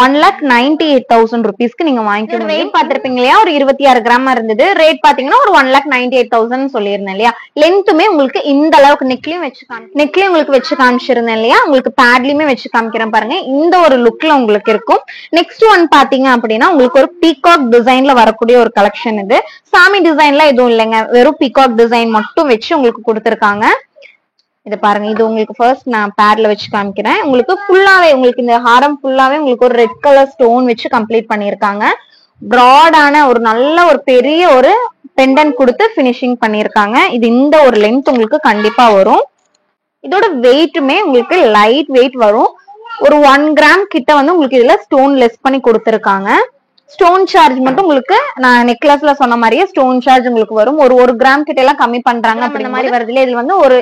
1,98,000 ருபீஸ்க்கு நீங்க வாங்கிக்கணும். ரேட் பாத்திருப்பீங்க இல்லையா. ஒரு 26 கிராம் இருந்தது. ரேட் பாத்தீங்கன்னா ஒரு 1,98,000 சொல்லியிருந்தேன் இல்லையா. லென்த்துமே உங்களுக்கு இந்த அளவுக்கு நெக்லயும் உங்களுக்கு வச்சு காமிச்சிருந்தேன் இல்லையா. உங்களுக்கு பேட்லயுமே வச்சு காமிக்கிறேன் பாருங்க. இந்த ஒரு லுக்ல உங்களுக்கு இருக்கும். நெக்ஸ்ட் ஒன் பாத்தீங்க அப்படின்னா உங்களுக்கு ஒரு பீகாக் டிசைன்ல வரக்கூடிய ஒரு கலெக்ஷன் இது. சாமி டிசைன்ல எதுவும் இல்லைங்க. வெறும் பீகாக் டிசைன் மட்டும் வச்சு உங்களுக்கு கொடுத்திருக்காங்க. இது பாருங்க. இது உங்களுக்கு ஃபர்ஸ்ட் நான் பேட்ல வச்சு காமிக்கிறேன். உங்களுக்கு ஃபுல்லாவே உங்களுக்கு இந்த ஹாரம் ஃபுல்லாவே உங்களுக்கு ஒரு ரெட் கலர் ஸ்டோன் வச்சு கம்ப்ளீட் பண்ணிருக்காங்க. பிராடான ஒரு நல்ல ஒரு பெரிய ஒரு பெண்டன் கொடுத்து பினிஷிங் பண்ணிருக்காங்க. இது இந்த ஒரு லென்த் உங்களுக்கு கண்டிப்பா வரும். இதோட வெயிட்டுமே உங்களுக்கு லைட் வெயிட் வரும். ஒரு 1 கிராம் கிட்ட வந்து உங்களுக்கு இதுல ஸ்டோன் லெஸ் பண்ணி கொடுத்திருக்காங்க. ஸ்டோன் சார்ஜ் மட்டும் உங்களுக்கு நான் நெக்லஸ்ல சொன்ன மாதிரியே ஸ்டோன் சார்ஜ் உங்களுக்கு வரும். ஒரு கிராம் கிட்ட எல்லாம் கம்மி பண்றாங்க அந்த மாதிரி வருது இல்ல. இதுல வந்து ஒரு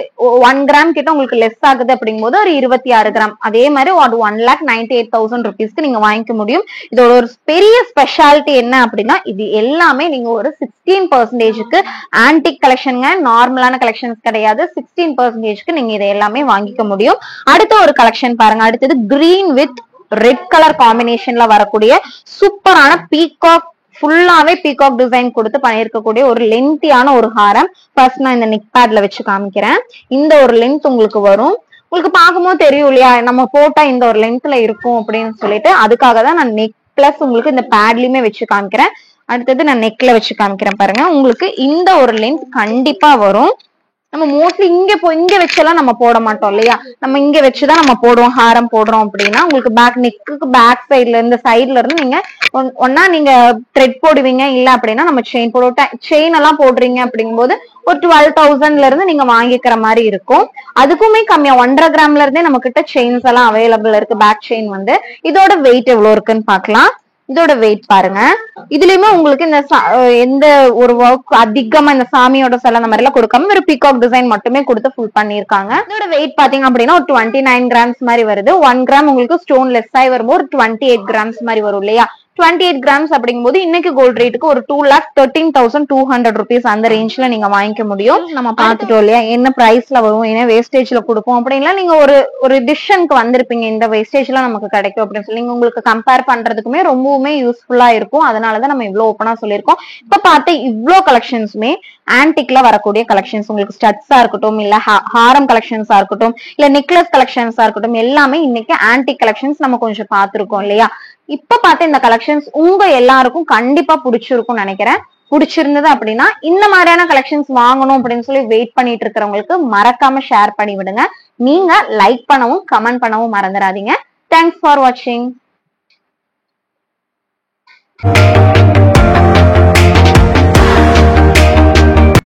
1 கிராம் கிட்ட உங்களுக்கு லெஸ் ஆகுது அப்படிங்கும்போது ஒரு 26 கிராம் அதே மாதிரி ஒரு 1,98,000 ருபீஸ்க்கு நீங்க வாங்கிக்க முடியும். இதோட ஒரு பெரிய ஸ்பெஷாலிட்டி என்ன அப்படின்னா இது எல்லாமே நீங்க ஒரு 16%க்கு ஆன்டிக் கலெக்ஷனுங்க, நார்மலான கலெக்ஷன்ஸ் கிடையாது. 16%க்கு நீங்க இதை எல்லாமே வாங்கிக்க முடியும். அடுத்த ஒரு கலெக்ஷன் பாருங்க. அடுத்தது கிரீன் வித் ரெட் கலர் காம்பினேஷன்ல வரக்கூடிய சூப்பரான பீகாக், ஃபுல்லாவே பீகாக் டிசைன் கொடுத்து பண்ணிருக்கக்கூடிய ஒரு லென்த்தியான ஒரு ஹாரம். ஃபர்ஸ்ட் நான் இந்த நெக் பேட்ல வச்சு காமிக்கிறேன். இந்த ஒரு லென்த் உங்களுக்கு வரும். உங்களுக்கு பார்க்கும்போது தெரியும் இல்லையா நம்ம போட்டா இந்த ஒரு லென்த்ல இருக்கும் அப்படின்னு சொல்லிட்டு. அதுக்காக தான் நான் நெக் பிளஸ் உங்களுக்கு இந்த பேட்லயுமே வச்சு காமிக்கிறேன். அடுத்தது நான் நெக்ல வச்சு காமிக்கிறேன் பாருங்க. உங்களுக்கு இந்த ஒரு லென்த் கண்டிப்பா வரும். நம்ம மோஸ்ட்லி இங்க வச்செல்லாம் நம்ம போட மாட்டோம் இல்லையா, நம்ம இங்க வச்சுதான் நம்ம போடுவோம். ஹாரம் போடுறோம் அப்படின்னா உங்களுக்கு பேக் நெக்குக்கு பேக் சைட்ல இந்த சைட்ல இருந்து நீங்க ஒன்னா நீங்க த்ரெட் போடுவீங்க, இல்ல அப்படின்னா நம்ம செயின் போடுவோம். செயின் எல்லாம் போடுறீங்க அப்படிங்கும்போது ஒரு 12,000ல இருந்து நீங்க வாங்கிக்கிற மாதிரி இருக்கும். அதுக்குமே கம்மியா 1.5 கிராம்ல இருந்தே நம்ம கிட்ட செயின்ஸ் எல்லாம் அவைலபிள் இருக்கு. பேக் செயின் வந்து இதோட வெயிட் எவ்வளவு இருக்குன்னு பாக்கலாம். இதோட வெயிட் பாருங்க. இதுலயுமே உங்களுக்கு இந்த எந்த ஒரு ஒர்க் அதிகமா இந்த சாமியோட சிலை அந்த மாதிரி எல்லாம் கொடுக்காம ஒரு பீகாக் டிசைன் மட்டுமே கொடுத்து ஃபுல் பண்ணிருக்காங்க. இதோட வெயிட் பாத்தீங்க அப்படின்னா ஒரு 29 கிராம்ஸ் மாதிரி வருது. 1 கிராம் உங்களுக்கு ஸ்டோன் லெஸ் ஆகி வரும்போது ஒரு 28 கிராம்ஸ் மாதிரி வரும் இல்லையா. 28 கிராம்ஸ் அப்படிங்கும்போது இன்னைக்கு கோல்ட் ரேட்டுக்கு ஒரு 2,13,200 rupees அந்த ரேஞ்ச்ல நீங்க வாங்கிக்க முடியும். நம்ம பாத்துட்டோம் இல்லையா என்ன பிரைஸ்ல வரும், என்ன வேஸ்டேஜ்ல கொடுப்போம் அப்படின்னா நீங்க ஒரு டிசிஷனுக்கு வந்திருப்பீங்க இந்த வேஸ்டேஜ்ல நமக்கு கிடைக்கும் அப்படின்னு சொல்லி. நீங்க உங்களுக்கு கம்பேர் பண்றதுக்குமே ரொம்பவுமே யூஸ்ஃபுல்லா இருக்கும். அதனாலதான் நம்ம இவ்வளவு ஓப்பனா சொல்லியிருக்கோம். இப்ப பார்த்து இவ்வளவு கலெக்ஷன்ஸுமே ஆன்டிக்ல வரக்கூடிய கலெக்ஷன்ஸ். உங்களுக்கு ஸ்டட்ஸா இருக்கட்டும், இல்ல ஹாரம் கலெக்ஷன்ஸா இருக்கட்டும், இல்ல நெக்லஸ் கலெக்ஷன்ஸா இருக்கட்டும், எல்லாமே இன்னைக்கு ஆன்டிக் கலெக்ஷன்ஸ் நம்ம கொஞ்சம் பார்த்திருக்கோம் இல்லையா. இப்ப பார்த்த இந்த கலெக்ஷன்ஸ் உங்க எல்லாருக்கும் கண்டிப்பா பிடிச்சிருக்கும்னு நினைக்கிறேன். பிடிச்சிருந்தது அப்படின்னா இந்த மாதிரியான கலெக்ஷன்ஸ் வாங்கணும் அப்படின்னு சொல்லி வெயிட் பண்ணிட்டு இருக்கிறவங்களுக்கு மறக்காம ஷேர் பண்ணி விடுங்க. நீங்க லைக் பண்ணவும் கமெண்ட் பண்ணவும் மறந்துடாதீங்க. தேங்க்ஸ் ஃபார் வாட்சிங்.